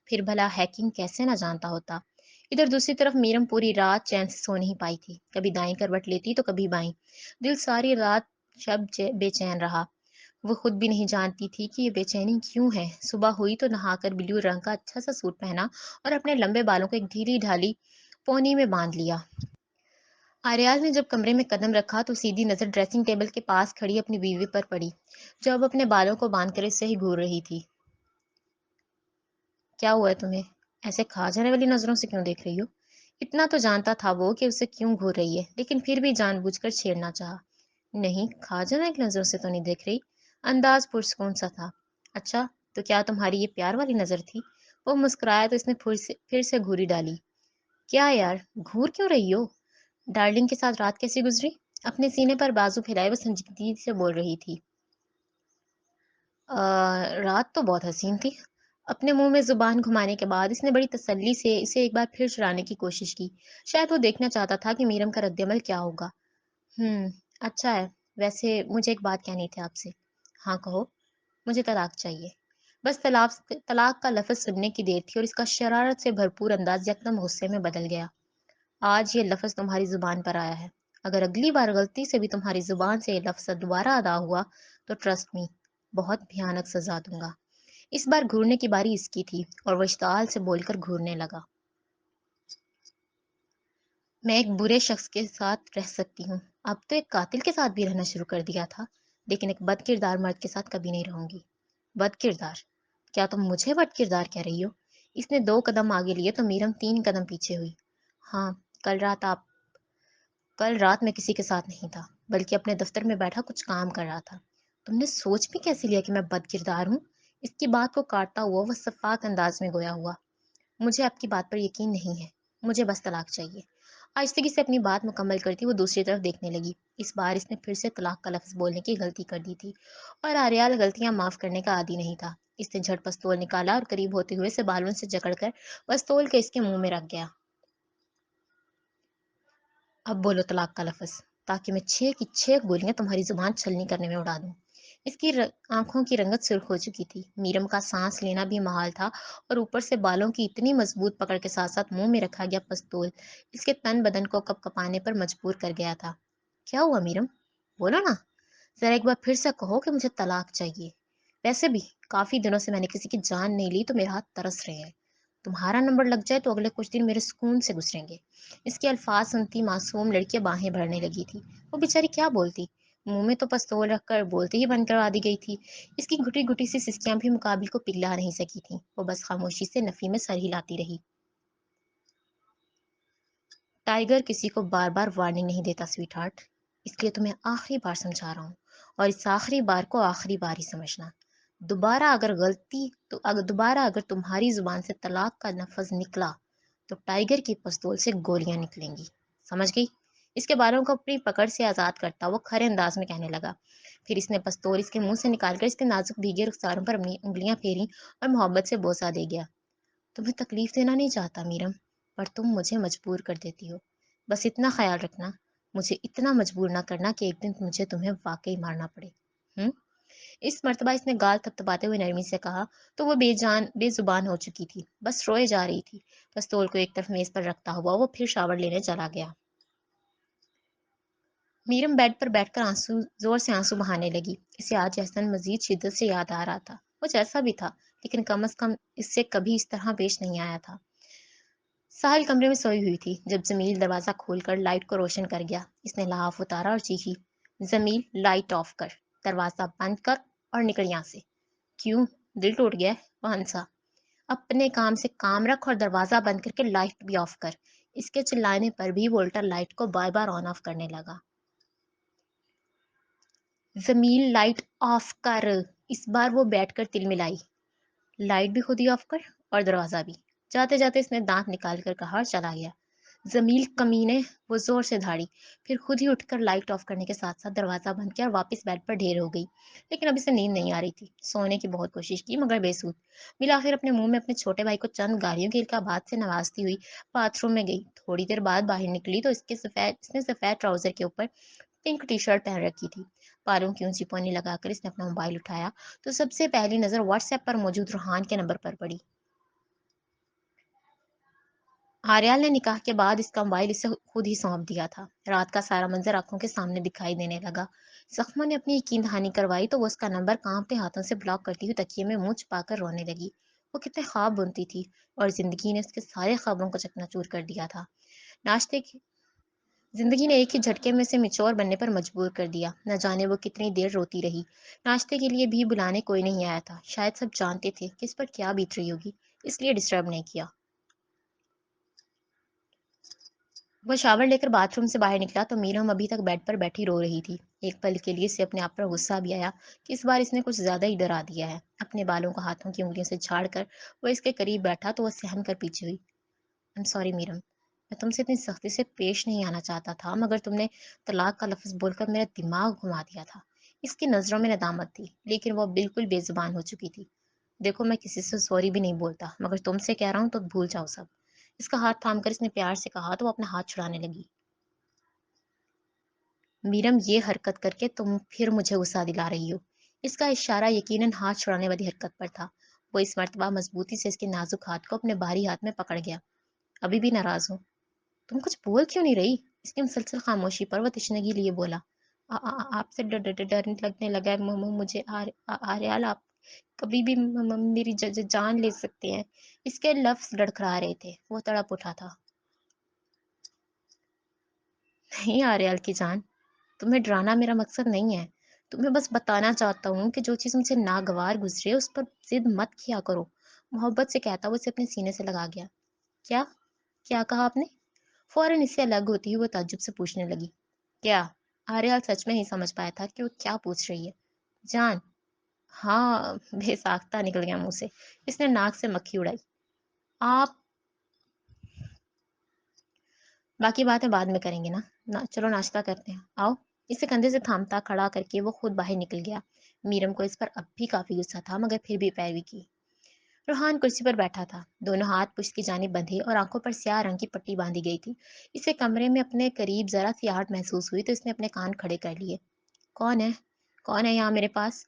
پھر بھلا ہیکنگ کیسے نہ جانتا ہوتا۔ ادھر دوسری طرف میرم پوری رات چین سے سو نہیں پائی تھی، کبھی دائیں کروٹ لیتی تو کبھی بائیں۔ دل ساری رات بے چین رہا۔ وہ خود بھی نہیں جانتی تھی کہ یہ بے چینی کیوں ہے۔ صبح ہوئی تو نہا کر بلیو رنگ کا اچھا سا سوٹ پہنا اور اپنے لمبے بالوں کو ایک ڈھیلی ڈھالی پونی میں باندھ لیا۔ آریال نے جب کمرے میں قدم رکھا تو سیدھی نظر ڈریسنگ ٹیبل کے پاس کھڑی اپنی بیوی پر پڑی، جو اب اپنے بالوں کو باندھ کر اس سے ہی گھور رہی تھی۔ کیا ہوا ہے تمہیں؟ ایسے کھا جانے والی نظروں سے کیوں دیکھ رہی ہو؟ اتنا تو جانتا تھا وہ کہ اسے کیوں گھور رہی ہے، لیکن پھر بھی جان بوجھ کر چھیڑنا چاہا۔ نہیں، کھا جانے کی نظروں سے تو نہیں دیکھ رہی۔ انداز پرسکون سا تھا۔ اچھا، تو کیا تمہاری یہ پیار والی نظر تھی؟ وہ مسکرایا تو اس نے پھر سے گھوری ڈالی۔ کیا یار، گھور کیوں رہی ہو؟ ڈارلنگ کے ساتھ رات کیسی گزری؟ اپنے سینے پر بازو پھیلائے وہ سنجیدگی سے بول رہی تھی۔ رات تو بہت حسین تھی۔ اپنے منہ میں زبان گھمانے کے بعد اس نے بڑی تسلی سے اسے ایک بار پھر چڑھانے کی کوشش کی۔ شاید وہ دیکھنا چاہتا تھا کہ میرم کا رد عمل کیا ہوگا۔ اچھا ہے، ویسے مجھے ایک بات کہنی تھی آپ سے۔ ہاں کہو۔ مجھے طلاق چاہیے۔ بس طلاق کا لفظ سننے کی دیر تھی اور اس کا شرارت سے بھرپور انداز یکدم غصے میں بدل گیا۔ آج یہ لفظ تمہاری زبان پر آیا ہے، اگر اگلی بار غلطی سے بھی تمہاری زبان سے یہ لفظ دوبارہ ادا ہوا تو ٹرسٹ می، بہت بھیانک سزا دوں گا۔ اس بار گھورنے کی باری اس کی تھی اور وہ اشتعال سے بول کر گھورنے لگا۔ میں ایک برے شخص کے ساتھ رہ سکتی ہوں، اب تو ایک قاتل کے ساتھ بھی رہنا شروع کر دیا تھا، لیکن ایک بد کردار مرد کے ساتھ کبھی نہیں رہوں گی۔ بد کردار؟ کیا تم مجھے بد کردار کہہ رہی ہو؟ اس نے 2 قدم آگے لیے تو میرم 3 قدم پیچھے ہوئی۔ ہاں، کل رات میں کسی کے ساتھ نہیں تھا، بلکہ اپنے دفتر میں بیٹھا کچھ کام کر رہا تھا۔ تم نے سوچ بھی کیسے لیا کہ میں بد کردار ہوں؟ اس کی بات کو کاٹتا ہوا وہ شفاق انداز میں گویا ہوا۔ مجھے آپ کی بات پر یقین نہیں ہے، مجھے بس طلاق چاہیے۔ آہستگی سے اپنی بات مکمل کرتی وہ دوسری طرف دیکھنے لگی۔ اس بار اس نے پھر سے طلاق کا لفظ بولنے کی غلطی کر دی تھی، اور آریال غلطیاں معاف کرنے کا عادی نہیں تھا۔ اس نے جھٹ پستول نکالا اور قریب ہوتے ہوئے اسے بالوں سے جکڑ کر پستول کے اس کے منہ میں رکھ گیا۔ اب بولو طلاق کا لفظ، تاکہ میں 6 کی 6 گولیاں تمہاری زبان چھلنی کرنے میں اڑا دوں۔ اس کی آنکھوں کی رنگت سرخ ہو چکی تھی، میرم کا سانس لینا بھی محال تھا، اور اوپر سے بالوں کی اتنی مضبوط پکڑ کے ساتھ ساتھ منہ میں رکھا گیا پستول اس کے تن بدن کو کپ کپانے پر مجبور کر گیا تھا۔ کیا ہوا میرم؟ بولو نا، ذرا ایک بار پھر سے کہو کہ مجھے طلاق چاہیے۔ ویسے بھی کافی دنوں سے میں نے کسی کی جان نہیں لی تو میرے ہاتھ ترس رہے ہیں۔ تمہارا نمبر لگ جائے تو اگلے کچھ دن میرے سکون سے گزریں گے۔ اس کے الفاظ سنتی معصوم لڑکی باہیں بھرنے لگی تھی۔ وہ بیچاری کیا بولتی؟ منہ میں تو پستول رکھ کر بولتے ہی بند کروا دی گئی تھی۔ اس کی گھٹی گھٹی سی سسکیاں بھی مقابل کو پگھلا نہیں سکی تھیں۔ وہ بس خاموشی سے نفی میں سر ہلاتی رہی۔ ٹائیگر کسی کو بار بار وارننگ نہیں دیتا سویٹ ہارٹ، اس لیے تمہیں آخری بار سمجھا رہا ہوں، اور اس آخری بار کو آخری بار ہی سمجھنا۔ دوبارہ اگر تمہاری زبان سے طلاق کا لفظ نکلا تو ٹائگر کی پستول سے گولیاں نکلیں گی، سمجھ گئی؟ اس کے بالوں کو اپنی پکڑ سے آزاد کرتا وہ کھرے انداز میں کہنے لگا۔ پھر اس نے پستول اس کے منہ سے نکال کر اس کے نازک بھیگے رخساروں پر اپنی انگلیاں پھیری اور محبت سے بوسہ دے گیا۔ تمہیں تکلیف دینا نہیں چاہتا میرم، پر تم مجھے مجبور کر دیتی ہو۔ بس اتنا خیال رکھنا، مجھے اتنا مجبور نہ کرنا کہ ایک دن مجھے تمہیں واقعی مارنا پڑے۔ ہوں؟ اس مرتبہ اس نے گال تھپتھپاتے ہوئے نرمی سے کہا تو وہ بے زبان ہو چکی تھی، بس روئے جا رہی تھی۔ پستول کو ایک طرف میز پر رکھتا ہوا وہ پھر شاور لینے چلا گیا۔ میرم بیڈ پر بیٹھ کر زور سے آنسو بہانے لگی۔ اسے آج احسن مزید شدت سے یاد آ رہا تھا۔ وہ جیسا بھی تھا لیکن کم از کم اس سے کبھی اس طرح پیش نہیں آیا تھا۔ ساحل کمرے میں سوئی ہوئی تھی جب جمیل دروازہ کھول کر لائٹ کو روشن کر گیا۔ اس نے لحاف اتارا اور چیخی، جمیل لائٹ آف کر، دروازہ بند کر اور نکل یہاں سے۔ کیوں؟ دل ٹوٹ گیا ہے؟ وہ ہنسا۔ اپنے کام سے کام رکھ اور دروازہ بند کر کے لائٹ بھی آف کر۔ اس کے چلانے پر بھی وولٹر لائٹ کو بار بار آن آف کرنے لگا۔ جمیل لائٹ آف کر، اس بار وہ بیٹھ کر تل ملائی۔ لائٹ بھی خود ہی آف کر اور دروازہ بھی۔ جاتے جاتے اس نے دانت نکال کر کہا اور چلا گیا۔ جمیل کمینے، وہ زور سے دھاڑی، پھر خود ہی اٹھ کر لائٹ آف کرنے کے ساتھ ساتھ دروازہ بند کیا اور واپس بیڈ پر ڈھیر ہو گئی۔ لیکن اب اسے نیند نہیں آ رہی تھی۔ سونے کی بہت کوشش کی مگر بے سود۔ بالآخر اپنے منہ میں اپنے چھوٹے بھائی کو چند گالیوں کے القابات سے نوازتی ہوئی باتھ روم میں گئی۔ تھوڑی دیر بعد باہر نکلی تو اس نے سفید ٹراؤزر کے اوپر پنک ٹی شرٹ پہن رکھی تھی۔ بالوں کی اونچی پونی لگا کر اس نے اپنا موبائل اٹھایا تو سب سے پہلی نظر واٹس ایپ پر موجود روحان کے نمبر پر پڑی۔ آریال نے نکاح کے بعد اس کا موبائل اسے خود ہی سونپ دیا تھا۔ رات کا سارا منظر آنکھوں کے سامنے دکھائی دینے لگا۔ زخموں نے اپنی یقین دہانی کروائی تو وہ اس کا نمبر کانپتے ہاتھوں سے بلاک کرتی ہوئی تکیے میں منہ چھپا کر رونے لگی۔ وہ کتنے خواب بنتی تھی اور زندگی نے اس کے سارے خوابوں کو چکنا چور کر دیا تھا۔ ناشتے کی زندگی نے ایک ہی جھٹکے میں اسے میچور بننے پر مجبور کر دیا۔ نہ جانے وہ کتنی دیر روتی رہی۔ ناشتے کے لیے بھی بلانے کوئی نہیں آیا تھا۔ شاید سب جانتے تھے کہ اس پر کیا بیت رہی ہوگی، اس لیے ڈسٹرب نہیں کیا۔ وہ شاور لے کر باتھ روم سے باہر نکلا تو میرم ابھی تک بیڈ پر بیٹھی رو رہی تھی۔ ایک پل کے لیے اسے اپنے آپ پر غصہ بھی آیا کہ اس بار اس نے کچھ زیادہ ہی ڈرا دیا ہے۔ اپنے بالوں کو ہاتھوں کی انگلیوں سے جھاڑ کر وہ اس کے قریب بیٹھا تو وہ سہم کر پیچھے ہوئی۔ I'm sorry میرم، میں تم سے اتنی سختی سے پیش نہیں آنا چاہتا تھا مگر تم نے طلاق کا لفظ بول کر میرا دماغ گھما دیا تھا۔ اس کی نظروں میں ندامت تھی لیکن وہ بالکل بے زبان ہو چکی تھی۔ دیکھو میں کسی سے سوری بھی نہیں بولتا مگر تم سے کہہ رہا ہوں تو بھول جاؤ سب۔ اس کا ہاتھ تھام کر اس نے پیار سے کہا تو وہ اپنا ہاتھ چھڑانے لگی۔ میرم یہ حرکت کر کے تم پھر مجھے غصہ دلا رہی ہو۔ اس کا اشارہ یقیناً ہاتھ چھڑانے والی حرکت پر تھا۔ وہ اس مرتبہ مضبوطی سے اس کے نازک ہاتھ کو اپنے بھاری ہاتھ میں پکڑ گیا۔ ابھی بھی ناراض ہو؟ تم کچھ بول کیوں نہیں رہی؟ اس کی مسلسل خاموشی پر وہ تشنگی لیے بولا، آپ سے ڈر لگنے لگا ہے مجھے آریال، آپ کبھی بھی میری جان لے سکتے ہیں۔ اس کے لفظ لڑکھڑا رہے تھے۔ وہ تڑپ اٹھا تھا۔ نہیں آریال کی جان، تمہیں ڈرانا میرا مقصد نہیں ہے۔ تمہیں بس بتانا چاہتا ہوں کہ جو چیز مجھے ناگوار گزرے اس پر ضد مت کیا کرو۔ محبت سے کہتا وہ اسے اپنے سینے سے لگا گیا۔ کیا کیا کہا آپ نے؟ فوراً اس سے الگ ہوتی ہوئی وہ تعجب سے پوچھنے لگی۔ کیا؟ آریال سچ میں ہی سمجھ پایا تھا کہ وہ کیا پوچھ رہی ہے۔ جان؟ ہاں، بے ساختہ نکل گیا منہ سے۔ اس نے ناک سے مکھی اڑائی۔ آپ باقی باتیں بعد میں کریں گے نا، چلو ناشتہ کرتے ہیں، آؤ۔ اسے کندھے سے تھامتا کھڑا کر کے وہ خود باہر نکل گیا۔ میرم کو اس پر اب بھی کافی غصہ تھا مگر پھر بھی پیروی کی۔ روحان کرسی پر بیٹھا تھا، دونوں ہاتھ پشت کی جانب بندھے اور آنکھوں پر سیاہ رنگ کی پٹی باندھی گئی تھی۔ اسے کمرے میں اپنے قریب ذرا سی آہٹ محسوس ہوئی تو اس نے اپنے کان کھڑے کر لیے۔ کون ہے؟ کون ہے یہاں میرے پاس؟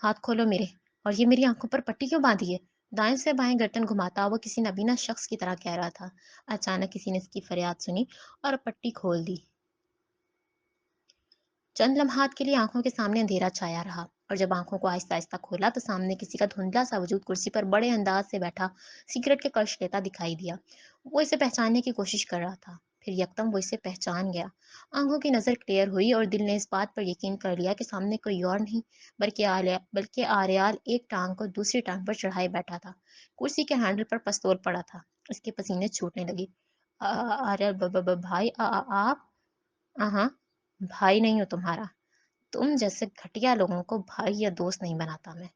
ہاتھ کھولو میرے، اور یہ میری آنکھوں پر پٹی کیوں باندھی ہے؟ دائیں سے بائیں گردن گھماتا وہ کسی نبینا شخص کی طرح کہہ رہا تھا۔ اچانک کسی نے اس کی فریاد سنی اور پٹی کھول دی۔ چند لمحات کے لیے آنکھوں کے سامنے اندھیرا چھایا رہا اور جب آنکھوں کو آہستہ آہستہ کھولا تو سامنے کسی کا دھندلا سا وجود کرسی پر بڑے انداز سے بیٹھا سگریٹ کے کش لیتا دکھائی دیا۔ وہ اسے پہچاننے کی کوشش کر رہا تھا، پھر یکدم وہ اسے پہچان گیا۔ آنکھوں کی نظر کلیئر ہوئی اور دل نے اس بات پر یقین کر لیا کہ سامنے کوئی اور نہیں بلکہ آریال ایک ٹانگ کو دوسری ٹانگ پر چڑھائے بیٹھا تھا۔ کرسی کے ہینڈل پر پستول پڑا تھا۔ اس کے پسینے چھوٹنے لگے۔ آریال بھائی آپ؟ ہاں، بھائی نہیں ہو تمہارا، تم جیسے گھٹیا لوگوں کو بھائی یا دوست نہیں بناتا میں۔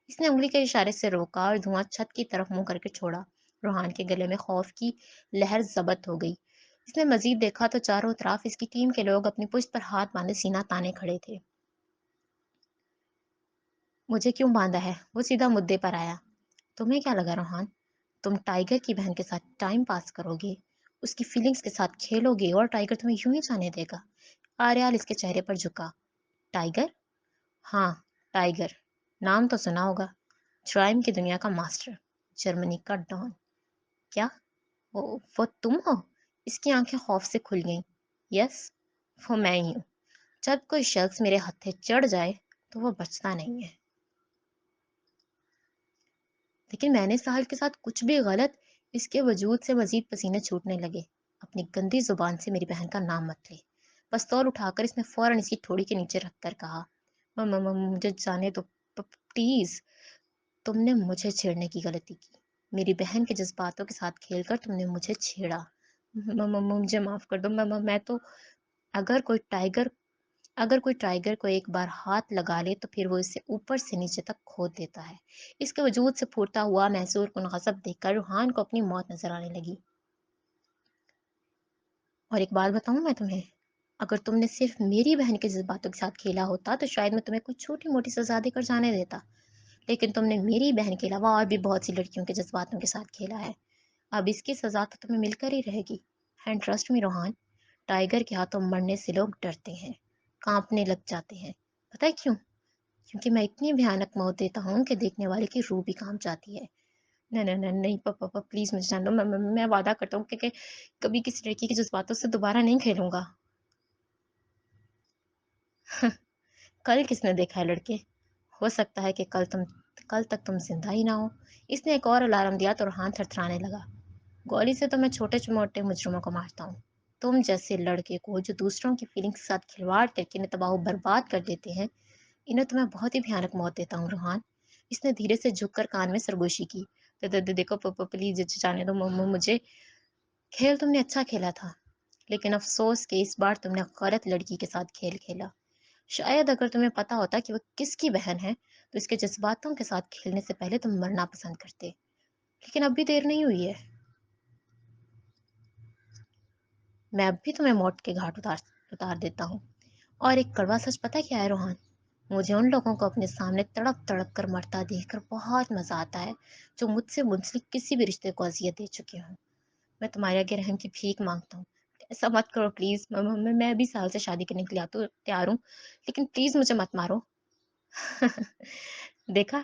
اس نے انگلی کے اشارے سے روکا اور دھواں چھت کی طرف منہ کر کے چھوڑا۔ روحان کے گلے میں خوف کی لہر ضبط ہو گئی۔ اس نے مزید دیکھا تو چاروں طرف اس کی ٹیم کے لوگ اپنی پشت پر ہاتھ باندھے سینہ تانے کھڑے تھے۔ مجھے کیوں باندھا ہے؟ وہ سیدھا مدعے پر آیا۔ تمہیں کیا لگا روحان؟ تم ٹائیگر کی بہن کے ساتھ ٹائم پاس کرو گے، اس کی فیلنگز کے ساتھ کھیلو گے اور ٹائیگر تمہیں یوں ہی جانے دے گا؟ آریال اس کے چہرے پر جھکا۔ ٹائیگر؟ ہاں، ٹائیگر۔ نام تو سنا ہوگا، جرائم کی دنیا کا ماسٹر، جرمنی کا ڈان۔ کیا وہ تم ہو؟ اس کی آنکھیں خوف سے کھل گئیں۔ یس، وہ میں ہی ہوں۔ جب کوئی شخص میرے ہتھے چڑھ جائے تو وہ بچتا نہیں ہے۔ لیکن میں نے ساحل کے ساتھ کچھ بھی غلط؟ اس کے وجود سے مزید پسینے چھوٹنے لگے۔ اپنی گندی زبان سے میری بہن کا نام مت لے۔ پستول اٹھا کر اس نے فوراً اس کی تھوڑی کے نیچے رکھ کر کہا، مجھے جانے دو پلیز۔ تم نے مجھے چھیڑنے کی غلطی کی، میری بہن کے جذباتوں کے ساتھ کھیل کر تم نے مجھے چھیڑا۔ مجھے معاف کر دو۔ میں تو اگر کوئی ٹائیگر کو ایک بار ہاتھ لگا لے تو پھر وہ اسے اوپر سے نیچے تک کھود دیتا ہے۔ اس کے وجود سے پھوٹتا ہوا محصور کن غضب دیکھ کر روحان کو اپنی موت نظر آنے لگی۔ اور ایک بات بتاؤں میں تمہیں، اگر تم نے صرف میری بہن کے جذباتوں کے ساتھ کھیلا ہوتا تو شاید میں تمہیں کچھ چھوٹی موٹی سزا دے کر جانے دیتا، لیکن تم نے میری بہن کے علاوہ اور بھی بہت سی لڑکیوں کے جذباتوں کے ساتھ کھیلا ہے۔ اب اس کی سزا تو تمہیں مل کر ہی رہے گی۔ And trust me Rohan, tiger کے ہاتھوں مرنے سے لوگ ڈرتے ہیں، کانپنے لگ جاتے ہیں۔ پتہ ہے کیوں؟ کیونکہ میں اتنی بھیانک موت دیتا ہوں کہ دیکھنے والے کی روح بھی کانپ جاتی ہے۔ نہیں پاپا پلیز مجھے جان دو۔ میں وعدہ کرتا ہوں کہ کبھی کسی لڑکی کے جذباتوں سے دوبارہ نہیں کھیلوں گا۔ کل کس نے دیکھا ہے لڑکے؟ ہو سکتا ہے کہ کل تک تم زندہ ہی نہ ہو۔ اس نے ایک اور الارم دیا تو روحان تھرتھرانے لگا۔ گولی سے تو میں چھوٹے موٹے مجرموں کو مارتا ہوں، تم جیسے لڑکے کو جو دوسروں کی فیلنگ کے ساتھ کھلواڑ کر کے انہیں تباہ و برباد کر دیتے ہیں، انہیں تو میں بہت ہی بھیانک موت دیتا ہوں روحان۔ اس نے دھیرے سے جھک کر کان میں سرگوشی کی۔ دیکھو پلیز جانے دو مجھے۔ کھیل تم نے اچھا کھیلا تھا، لیکن افسوس کہ اس بار تم نے غلط لڑکی کے ساتھ کھیل کھیلا۔ شاید اگر تمہیں پتا ہوتا کہ وہ کس کی بہن ہے تو اس کے جذباتوں کے ساتھ کھیلنے سے پہلے تم مرنا پسند کرتے، لیکن اب بھی دیر نہیں ہوئی ہے۔ میں اب بھی تمہیں موت کے گھاٹ اتار دیتا ہوں۔ اور ایک کڑوا سچ پتہ کیا ہے روحان؟ مجھے ان لوگوں کو اپنے سامنے تڑپ تڑپ کر مرتا دیکھ کر بہت مزہ آتا ہے جو مجھ سے منسلک کسی بھی رشتے کو اذیت دے چکے ہوں۔ میں تمہارے آگے رحم کی بھیک مانگتا ہوں، ایسا مت کرو پلیز۔ میں بھی سال سے شادی کرنے کے لیے تو تیار ہوں، لیکن پلیز مجھے مت مارو۔ دیکھا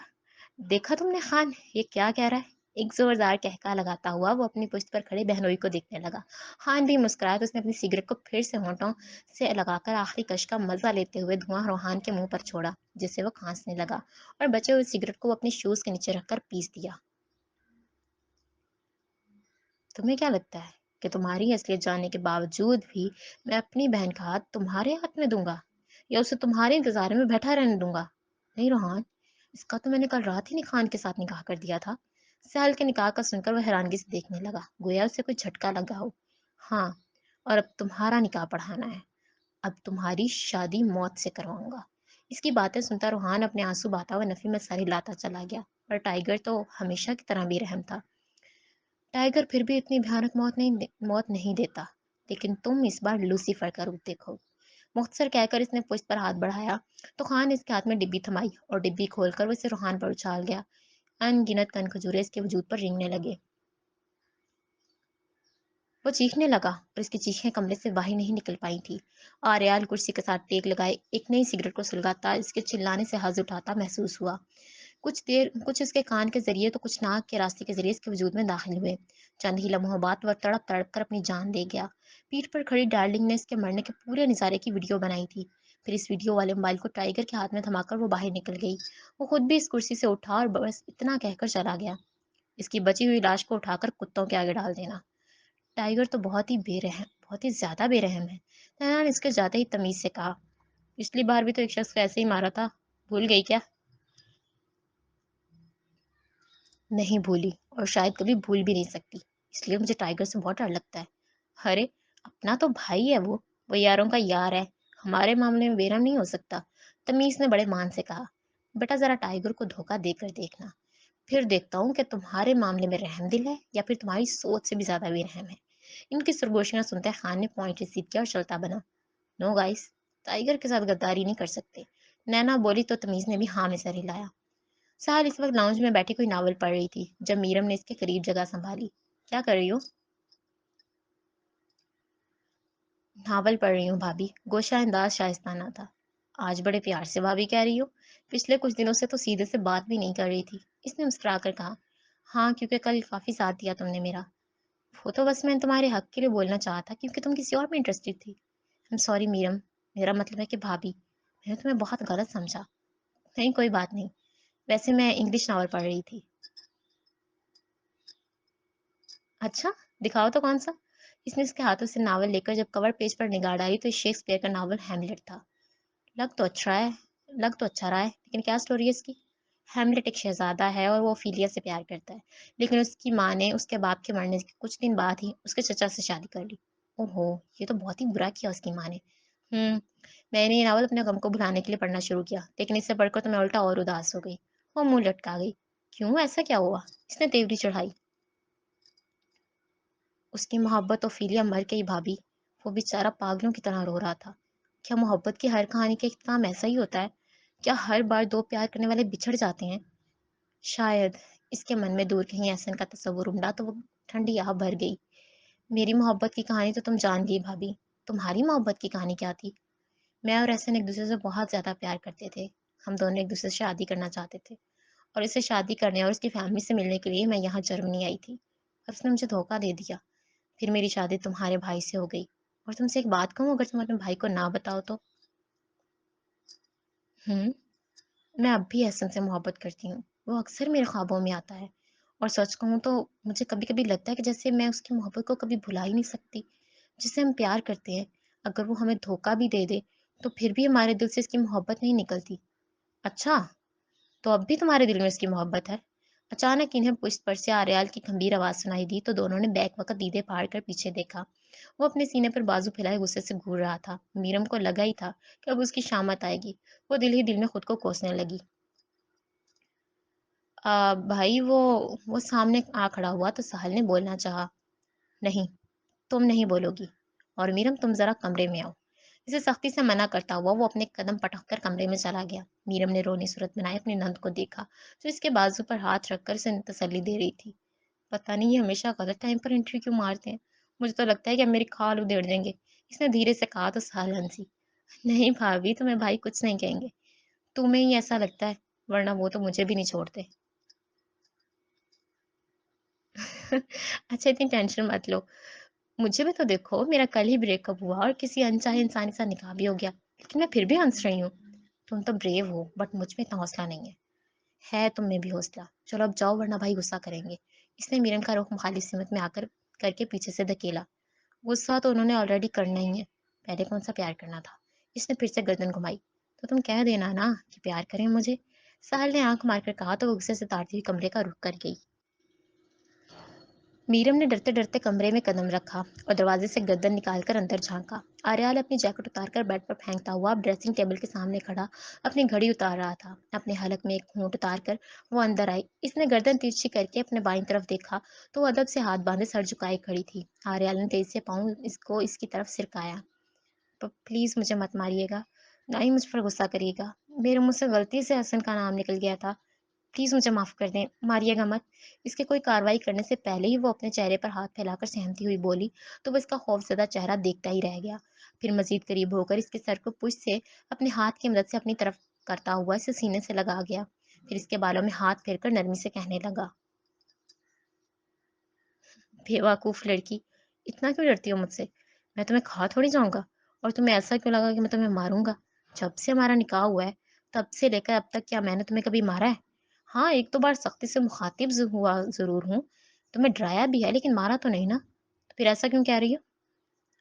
دیکھا تم نے خان، یہ کیا کہہ رہا ہے؟ ایک زوردار کہکا لگاتا ہوا وہ اپنی پشت پر کھڑے بہنوئی کو دیکھنے لگا۔ خان بھی مسکرایا تو اس نے اپنی سگریٹ کو پھر سے ہونٹوں سے لگا کر آخری کش کا مزہ لیتے ہوئے دھواں روحان کے منہ پر چھوڑا، جس سے وہ کھانسنے لگا، اور بچے ہوئے سگریٹ کو وہ اپنی شوز کے نیچے رکھ کر پیس دیا۔ تمہیں کیا لگتا ہے کہ تمہاری اصلیت جاننے کے باوجود بھی میں اپنی بہن کا ہاتھ تمہارے ہاتھ میں دوں گا یا اسے تمہارے انتظار میں بیٹھا رہنے دوں گا؟ نہیں روحان، اس کا تو میں نے کل رات ہی خان کے ساتھ نکاح کر دیا تھا۔ سہل کے نکاح کا سن کر وہ حیرانگی سے دیکھنے لگا، گویا اسے کوئی جھٹکا لگا ہو۔ ہاں، اور اب تمہارا نکاح پڑھانا ہے۔ اب تمہاری شادی موت سے کرواؤں گا۔ اس کی باتیں سنتا روحان اپنے آنسو بہاتا ہوا نفی میں ساری لاتا چلا گیا، اور ٹائیگر تو ہمیشہ کی طرح بھی رحم تھا۔ ٹائیگر پھر بھی اتنی بھیانک موت نہیں دیتا، لیکن تم اس بار لوسیفر کا روپ دیکھو۔ مختصر کہہ کر اس نے پشت پر ہاتھ بڑھایا تو خان اس کے ہاتھ میں ڈبی تھمائی اور ڈبی کھول کر وہ اسے روحان پر اچھال گیا۔ ان گنت کن کھجورے اس کے وجود پر رینگنے لگے۔ وہ چیخنے لگا اور اس کی چیخیں کمرے سے باہر نہیں نکل پائی تھی۔ آریال کرسی کے ساتھ ٹیک لگائے ایک نئی سگریٹ کو سلگاتا اس کے چلانے سے ہنس اٹھاتا محسوس ہوا۔ کچھ اس کے کان کے ذریعے تو کچھ ناک کے راستے کے ذریعے اس کے وجود میں داخل ہوئے۔ چند ہی لمحوں بعد وہ تڑپ تڑپ کر اپنی جان دے گیا۔ پیٹھ پر کھڑی ڈارلنگ نے اس کے مرنے کے پورے نظارے کی ویڈیو بنائی تھی۔ پھر اس ویڈیو والے موبائل کو ٹائیگر کے ہاتھ میں تھما کر وہ باہر نکل گئی۔ وہ خود بھی اس کرسی سے اٹھا اور بس اتنا کہہ کر چلا گیا، اس کی بچی ہوئی لاش کو اٹھا کر کتوں کے آگے ڈال دینا۔ ٹائیگر تو بہت ہی زیادہ بے رحم ہے، نینا نے اس کے جاتے ہی تمیز سے کہا۔ پچھلی بار بھی تو ایک شخص کو ایسے ہی مارا تھا، بھول گئی کیا؟ نہیں بھولی، اور شاید کبھی بھول بھی نہیں سکتی، اس لیے مجھے ٹائیگر سے بہت ڈر لگتا ہے۔ ارے اپنا تو بھائی ہے، وہ یاروں کا یار ہے، ہمارے معاملے میں بیرحم نہیں ہو سکتا، تمیز نے بڑے مان سے کہا۔ بیٹا ذرا ٹائیگر کو دھوکہ دے کر دیکھنا، پھر دیکھتا ہوں کہ تمہارے معاملے میں رحم دل ہے یا پھر تمہاری سوچ سے بھی زیادہ بے رحم ہے۔ ان کی سرگوشیاں سنتے خان نے پوائنٹ ریسیو کیا اور چلتا بنا۔ نو گائس، ٹائیگر کے ساتھ غداری نہیں کر سکتے۔ نینا بولی تو تمیز نے بھی ہاں میں سر ہلایا۔ سہل اس وقت لاؤنج میں بیٹھی کوئی ناول پڑھ رہی تھی جب میرم نے اس کے قریب جگہ سنبھالی۔ کیا کر رہی ہو؟ ناول پڑھ رہی ہوں بھابی، گوشہ انداز شائستانہ تھا۔ آج بڑے پیار سے بھابی کہہ رہی ہو؟ پچھلے کچھ دنوں سے تو سیدھے سے بات بھی نہیں کر رہی تھی۔ اس نے مسکرا کر کہا، ہاں کیونکہ کل کافی ساتھ دیا تم نے میرا۔ وہ تو بس میں تمہارے حق کے لیے بولنا چاہا تھا کیونکہ تم کسی اور میں انٹرسٹڈ تھی۔ سوری میرم، میرا مطلب ہے کہ بھابی، میں نے تمہیں بہت غلط سمجھا۔ نہیں کوئی بات نہیں، ویسے میں انگلش ناول پڑھ رہی تھی۔ اچھا دکھاؤ تو کون سا؟ اس نے اس کے ہاتھوں سے ناول لے کر جب کور پیج پر نگاہ ڈالی تو شیکسپیئر کا ناول ہیملیٹ تھا۔ لگ تو اچھا رہا ہے، لیکن کیا سٹوری ہے اس کی؟ ہیملیٹ ایک شہزادہ ہے اور وہ اوفیلیا سے پیار کرتا ہے، لیکن اس کی ماں نے اس کے باپ کے مرنے کے کچھ دن بعد ہی اس کے چچا سے شادی کر لی۔ اوہو، یہ تو بہت ہی برا کیا اس کی ماں نے۔ میں نے یہ ناول اپنے غم کو بھلانے کے لیے پڑھنا شروع کیا، لیکن اسے پڑھ کر تو میں الٹا اور اداس ہو گئی۔ وہ منہ لٹکا گئی۔ کیوں، ایسا کیا ہوا؟ اس نے تیوری چڑھائی۔ اس کی محبت اوفیلیا مر گئی بھابی، وہ بیچارہ پاگلوں کی طرح رو رہا تھا۔ کیا محبت کی ہر کہانی کا اختتام ایسا ہی ہوتا ہے؟ کیا ہر بار دو پیار کرنے والے بچھڑ جاتے ہیں؟ شاید۔ اس کے من میں دور کہیں احسن کا تصور امڑا تو وہ ٹھنڈی آہ بھر گئی۔ میری محبت کی کہانی تو تم جان گئی بھابی، تمہاری محبت کی کہانی کیا تھی؟ میں اور احسن ایک دوسرے سے بہت زیادہ پیار کرتے تھے۔ ہم دونوں ایک دوسرے سے شادی کرنا چاہتے تھے اور اسے شادی کرنے اور اس کی فیملی سے ملنے کے لیے میں یہاں جرمنی آئی تھی، اور اس نے مجھے دھوکہ دے دیا۔ پھر میری شادی تمہارے بھائی سے ہو گئی، اور تم سے ایک بات کہوں، اگر تم اپنے بھائی کو نہ بتاؤ تو؟ ہوں میں اب بھی احسن سے محبت کرتی ہوں، وہ اکثر میرے خوابوں میں آتا ہے، اور سچ کہوں تو مجھے کبھی کبھی لگتا ہے کہ جیسے میں اس کی محبت کو کبھی بھلا ہی نہیں سکتی، جسے ہم پیار کرتے ہیں۔ اگر وہ ہمیں دھوکہ بھی دے دے تو پھر بھی ہمارے دل سے اس کی محبت نہیں نکلتی۔ اچھا، تو اب بھی تمہارے دل میں اس کی محبت ہے؟ اچانک انہیں پشت پر سے آریال کی گمبھیر آواز سنائی دی تو دونوں نے بیک وقت دیدے پھاڑ کر پیچھے دیکھا۔ وہ اپنے سینے پر بازو پھیلائے غصے سے گھور رہا تھا۔ میرم کو لگا ہی تھا کہ اب اس کی شامت آئے گی۔ وہ دل ہی دل میں خود کو کوسنے لگی۔ بھائی وہ سامنے آ کھڑا ہوا تو ساحل نے بولنا چاہا۔ نہیں، تم نہیں بولو گی، اور میرم تم ذرا کمرے میں آؤ۔ اسے سختی سے منع کرتا ہوا وہ اپنے قدم پٹک کر کمرے میں چلا گیا۔ میرم نے رونی صورت بنائے اپنی نند کو دیکھا جو اس کے بازو پر ہاتھ رکھ کر اسے تسلی دے رہی تھی۔ پتہ نہیں یہ ہمیشہ غلط ٹائم پر انٹری کیوں مارتے ہیں، مجھے تو لگتا ہے کہ اب میری کھال ادھیڑ دیں گے۔ اس نے دھیرے سے کہا تو ساحل ہنسی۔ نہیں بھابھی، تمہیں بھائی کچھ نہیں کہیں گے، تمہیں ہی ایسا لگتا ہے، ورنہ وہ تو مجھے بھی نہیں چھوڑتے۔ اچھا اتنی ٹینشن مت لو، مجھے بھی تو دیکھو، میرا کل ہی بریک اپ ہوا اور کسی انچاہے انسان کے ساتھ نکاح بھی ہو گیا، لیکن میں پھر بھی ہنس رہی ہوں۔ تم تو بریو ہو، بٹ مجھ میں اتنا حوصلہ نہیں ہے تم میں بھی حوصلہ۔ چلو اب جاؤ ورنہ بھائی غصہ کریں گے۔ اس نے میرن کا رخ مخالف سمت میں آ کر کے پیچھے سے دھکیلا۔ غصہ تو انہوں نے آلریڈی کرنا ہی ہے، پہلے کون سا پیار کرنا تھا؟ اس نے پھر سے گردن گھمائی۔ تو تم کہہ دینا نا کہ پیار کریں مجھے، ساحل نے آنکھ مار کر کہا تو وہ غصے سے تارتی ہوئی کمرے کا رخ کر گئی۔ میرم نے ڈرتے ڈرتے کمرے میں قدم رکھا اور دروازے سے گردن نکال کر اندر جھانکا۔ آریال اپنی جیکٹ اتار کر بیڈ پر پھینکتا ہوا اب ڈریسنگ ٹیبل کے سامنے کھڑا اپنی گھڑی اتار رہا تھا۔ اپنے حلق میں ایک گھونٹ اتار کر وہ اندر آئی۔ اس نے گردن ترچھی کر کے اپنے بائیں طرف دیکھا تو وہ ادب سے ہاتھ باندھے سر جھکائے کھڑی تھی۔ آریال نے تیزی سے پاؤں اس کی طرف سرکایا۔ پلیز مجھے مت ماریے گا، نہ ہی مجھ پر غصہ کریے گا، میرے منہ سے غلطی سے حسن کا نام نکل گیا تھا، پلیز مجھے معاف کر دیں، ماریے گا مت۔ اس کے کوئی کارروائی کرنے سے پہلے ہی وہ اپنے چہرے پر ہاتھ پھیلا کر سہمتی ہوئی بولی تو وہ اس کا خوف زدہ چہرہ دیکھتا ہی رہ گیا۔ پھر مزید قریب ہو کر اس کے سر کو پشت سے اپنے ہاتھ کی مدد سے اپنی طرف کرتا ہوا اسے سینے سے لگا گیا۔ پھر اس کے بالوں میں ہاتھ پھیر کر نرمی سے کہنے لگا، بے وقوف لڑکی، اتنا کیوں ڈرتی ہو مجھ سے؟ میں تمہیں کھا تھوڑی جاؤں گا، اور تمہیں ایسا کیوں لگا کہ میں تمہیں ماروں گا؟ جب سے ہمارا نکاح ہوا ہے تب سے لے کر اب تک کیا میں نے تمہیں کبھی مارا ہے؟ ہاں ایک دو بار سختی سے مخاطب ہوا ضرور ہوں، تمہیں ڈرایا بھی ہے، لیکن مارا تو نہیں نا؟ تو پھر ایسا کیوں کہہ رہی ہو؟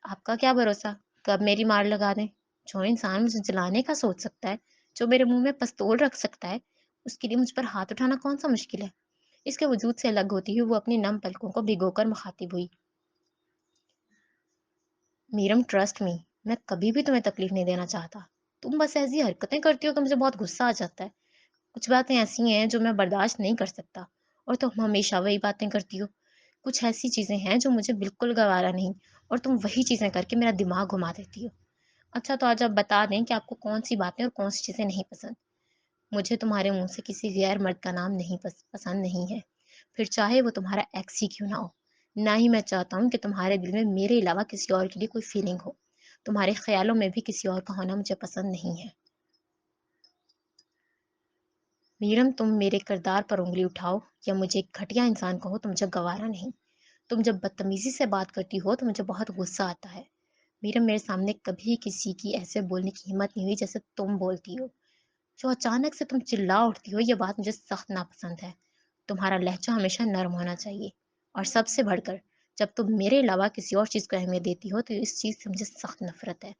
آپ کا کیا بھروسہ کب میری مار لگا دیں؟ جو انسان مجھے جلانے کا سوچ سکتا ہے، جو میرے منہ میں پستول رکھ سکتا ہے، اس کے لیے مجھ پر ہاتھ اٹھانا کون سا مشکل ہے؟ اس کے وجود سے الگ ہوتی ہوئی وہ اپنی نم پلکوں کو بھگو کر مخاطب ہوئی۔ میرم ٹرسٹ می، میں کبھی بھی تمہیں تکلیف نہیں دینا چاہتا، تم بس ایسی حرکتیں کرتی ہو تو مجھے بہت غصہ آ جاتا ہے۔ کچھ باتیں ایسی ہیں جو میں برداشت نہیں کر سکتا، اور تم ہمیشہ وہی باتیں کرتی ہو. کچھ ایسی چیزیں ہیں جو مجھے بالکل گوارا نہیں، اور تم وہی چیزیں کر کے میرا دماغ گھما دیتی ہو. اچھا تو آج آپ بتا دیں کہ آپ کو کون سی باتیں اور کون سی چیزیں نہیں پسند. مجھے تمہارے منہ سے کسی غیر مرد کا نام نہیں پسند نہیں ہے، پھر چاہے وہ تمہارا ایکس ہی کیوں نہ ہو. نہ ہی میں چاہتا ہوں کہ تمہارے دل میں میرے علاوہ کسی اور کے لیے کوئی فیلنگ ہو. تمہارے خیالوں میں بھی کسی اور کا ہونا مجھے پسند نہیں ہے. میرم، تم میرے کردار پر انگلی اٹھاؤ یا مجھے ایک گھٹیا انسان کہو تو مجھے گوارا نہیں. تم جب بدتمیزی سے بات کرتی ہو تو مجھے بہت غصہ آتا ہے. میرم، میرے سامنے کبھی کسی کی ایسے بولنے کی ہمت نہیں ہوئی جیسے تم بولتی ہو. جو اچانک سے تم چلا اٹھتی ہو یہ بات مجھے سخت ناپسند ہے. تمہارا لہجہ ہمیشہ نرم ہونا چاہیے. اور سب سے بڑھ کر جب تم میرے علاوہ کسی اور چیز کو اہمیت دیتی ہو تو اس چیز سے مجھے سخت نفرت ہے.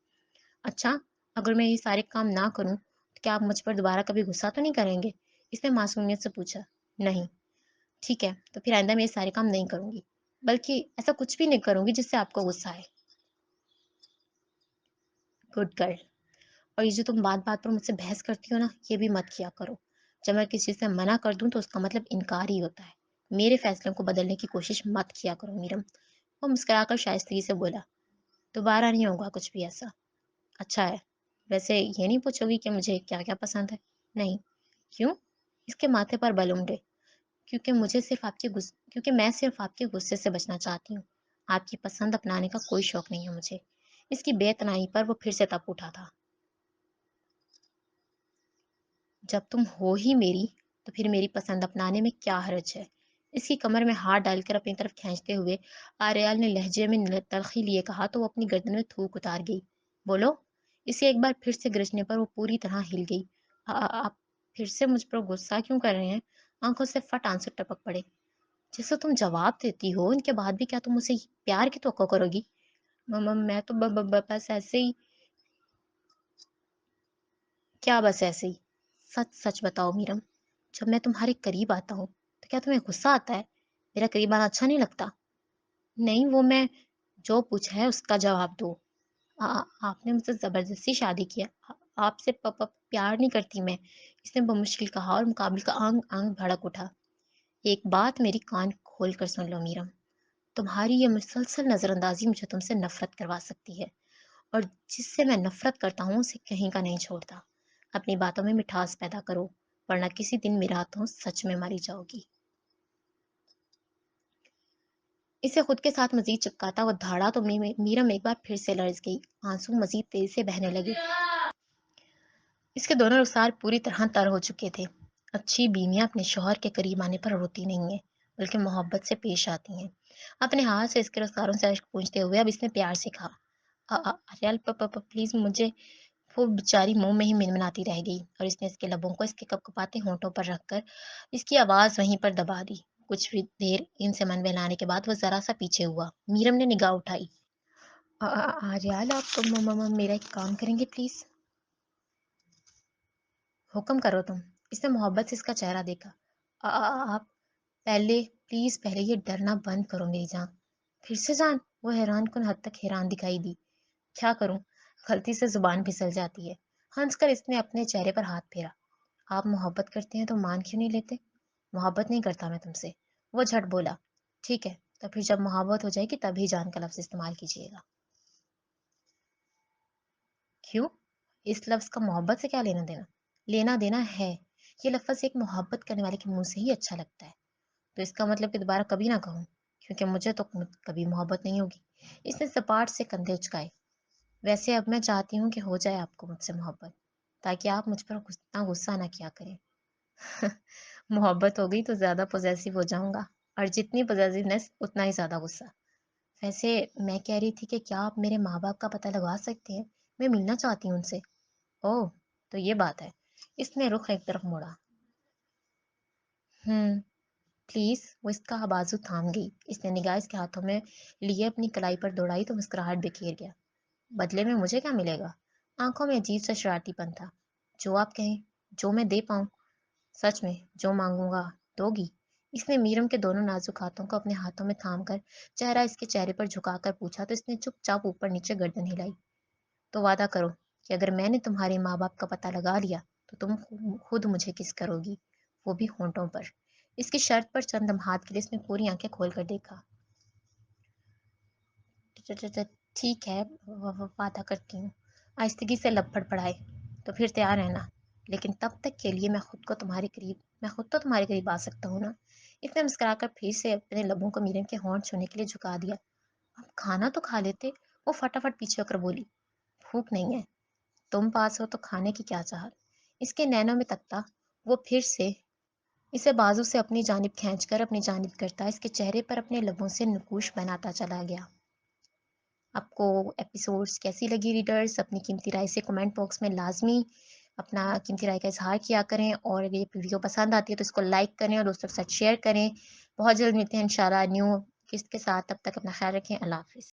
اچھا، اگر میں یہ سارے کام نہ کروں تو کیا آپ مجھ پر دوبارہ کبھی غصہ تو نہیں کریں گے؟ اس نے معصومیت سے پوچھا. نہیں. ٹھیک ہے، تو پھر آئندہ میں یہ سارے کام نہیں کروں گی، بلکہ ایسا کچھ بھی نہیں کروں گی جس سے آپ کو غصہ آئے. Good girl. اور یہ جو تم بات بات پر مجھ سے بحث کرتی ہو نا، یہ بھی مت کیا کرو. جب میں کسی سے منع کر دوں تو اس کا مطلب انکار ہی ہوتا ہے. میرے فیصلوں کو بدلنے کی کوشش مت کیا کرو میرم. وہ مسکرا کر شائستگی سے بولا. دوبارہ نہیں ہوگا کچھ بھی ایسا. اچھا ہے. ویسے یہ نہیں پوچھو گی کہ مجھے کیا کیا پسند ہے؟ نہیں. کیوں؟ اس کے ماتھے پر بل امڑے. کیونکہ میں صرف آپ کے غصے سے بچنا چاہتی ہوں. آپ کی پسند اپنانے کا کوئی شوق نہیں ہے مجھے. اس کی بے تنائی پر وہ پھر سے تپ اٹھا تھا. جب تم ہو ہی میری تو پھر میری پسند اپنانے میں کیا حرج ہے؟ اس کی کمر میں ہاتھ ڈال کر اپنی طرف کھینچتے ہوئے آریال نے لہجے میں تلخی لیے کہا تو وہ اپنی گردن میں تھوک اتار گئی. بولو. اسے ایک بار پھر سے گرجنے پر وہ پوری طرح ہل گئی. آپ پھر سے مجھ پر غصہ کیوں کر رہے ہیں؟ آنکھوں سے فٹ آنسر ٹپک پڑے. جیسے تم جواب دیتی ہو ان کے بعد بھی کیا تم اسے پیار کی توقع کرو گی؟ میں تو بس ایسے ہی. کیا بس ایسے ہی؟ سچ سچ بتاؤ میرم. جب میں تمہارے قریب آتا ہوں تو کیا تمہیں غصہ آتا ہے؟ میرا قریب آنا اچھا نہیں لگتا؟ نہیں، وہ میں جو پوچھا ہے اس کا جواب دو. آپ نے مجھ سے زبردستی شادی کیا. آپ سے پیار نہیں کرتی میں، اس نے بمشکل کہا اور مقابل کا آنگ آنگ بھڑک اٹھا. ایک بات میری کان کھول کر سن لو میرم. تمہاری یہ مسلسل نظر اندازی مجھے تم سے نفرت کروا سکتی ہے، اور جس سے میں نفرت کرتا ہوں اسے کہیں کا نہیں چھوڑتا. اپنی باتوں میں مٹھاس پیدا کرو، ورنہ کسی دن میرے ہاتھوں سچ میں ماری جاؤ گی. اسے خود کے ساتھ مزید چپکاتا وہ دھاڑا تو میرم ایک بار پھر سے لرز گئی. آنسو مزید تیزی سے بہنے لگے. اس کے دونوں رخسار پوری طرح تر ہو چکے تھے. اچھی بیویاں اپنے شوہر کے قریب آنے پر روتی نہیں ہیں، بلکہ محبت سے پیش آتی ہیں. اپنے ہاتھ سے اس کے رخساروں سے اشک پونچھتے ہوئے اب اس نے پیار سے کہا. ریال پلیز مجھے. وہ بیچاری منہ میں ہی منمناتی رہ گئی اور اس نے اس کے لبوں کو اس کے کپکپاتے ہونٹوں پر رکھ کر اس کی آواز وہیں پر دبا دی. کچھ بھی دیر ان سے من بہلانے کے بعد وہ ذرا سا پیچھے ہوا. میرم نے نگاہ اٹھائی. ریال، آپ میرا ایک کام کریں گے پلیز؟ حکم کرو تم. اس نے محبت سے اس کا چہرہ دیکھا. آپ پہلے یہ ڈرنا بند کرو میری جان. پھر سے جان؟ وہ حیران کن حد تک حیران دکھائی دی. کیا کروں، غلطی سے زبان پھسل جاتی ہے. ہنس کر اس نے اپنے چہرے پر ہاتھ پھیرا. آپ محبت کرتے ہیں تو مان کیوں نہیں لیتے؟ محبت نہیں کرتا میں تم سے. وہ جھٹ بولا. ٹھیک ہے، تو پھر جب محبت ہو جائے گی تبھی جان کا لفظ استعمال کیجیے گا. کیوں؟ اس لفظ کا محبت سے کیا لینا دینا؟ لینا دینا ہے. یہ لفظ ایک محبت کرنے والے کے منہ سے ہی اچھا لگتا ہے. تو اس کا مطلب کہ دوبارہ کبھی نہ کہوں، کیونکہ مجھے تو کبھی محبت نہیں ہوگی. اس نے سپاٹ سے کندھے اچکائے. ویسے اب میں چاہتی ہوں کہ ہو جائے آپ کو مجھ سے محبت، تاکہ آپ مجھ پر اتنا غصہ نہ کیا کریں. محبت ہو گئی تو زیادہ پوزیسو ہو جاؤں گا، اور جتنی پوزیسونیس اتنا ہی زیادہ غصہ. ویسے میں کہہ رہی تھی کہ کیا آپ میرے ماں باپ کا پتہ لگوا سکتے ہیں؟ میں ملنا چاہتی ہوں ان سے. اوہ، تو یہ بات ہے. اس نے رخ ایک طرف موڑا. پلیز. وہ اس کا بازو تھام گئی. اس نے نگاہ اس کے ہاتھوں میں لیے اپنی کلائی پر دوڑائی تو مسکراہٹ بکھیر گیا. بدلے میں مجھے کیا ملے گا؟ آنکھوں میں عجیب سا شرارتی پن تھا. جو آپ کہیں، جو میں دے پاؤں. سچ میں جو مانگوں گا دو گی؟ اس نے میرم کے دونوں نازک ہاتھوں کو اپنے ہاتھوں میں تھام کر چہرہ اس کے چہرے پر جھکا کر پوچھا تو اس نے چپ چاپ اوپر نیچے گردن ہلائی. تو وعدہ کرو کہ اگر میں نے تمہارے ماں باپ کا پتہ لگا لیا تو تم خود مجھے کس کرو گی، وہ بھی ہونٹوں پر. اس کی شرط پر چند لمحات کے لیے اس نے پوری آنکھیں کھول کر دیکھا۔ ٹھیک ہے، وعدہ کرتی ہوں۔ آہستگی سے لب پڑائے۔ تو پھر تیار رہنا، لیکن تب تک کے لیے میں خود تو تمہارے قریب آ سکتا ہوں نا؟ اس نے مسکرا کر پھر سے اپنے لبوں کو میرن کے ہونٹ چھونے کے لیے جھکا دیا۔ اب کھانا تو کھا لیتے۔ وہ فٹافٹ پیچھے ہو کر بولی، بھوک نہیں ہے۔ تم پاس ہو تو کھانے کی کیا چاہت؟ اس کے نینوں میں تکتا وہ پھر سے اسے بازو سے اپنی جانب کھینچ کر اپنی جانب کرتا اس کے چہرے پر اپنے لبوں سے نقوش بناتا چلا گیا۔ آپ کو ایپیسوڈز کیسی لگی ریڈرز؟ اپنی قیمتی رائے سے کمنٹ باکس میں لازمی اپنا قیمتی رائے کا اظہار کیا کریں، اور اگر یہ ویڈیو پسند آتی ہے تو اس کو لائک کریں اور دوستوں کے ساتھ شیئر کریں۔ بہت جلد ملتے ہیں انشاءاللہ نیو قسط کے ساتھ، تب تک اپنا خیال رکھیں۔ اللہ حافظ۔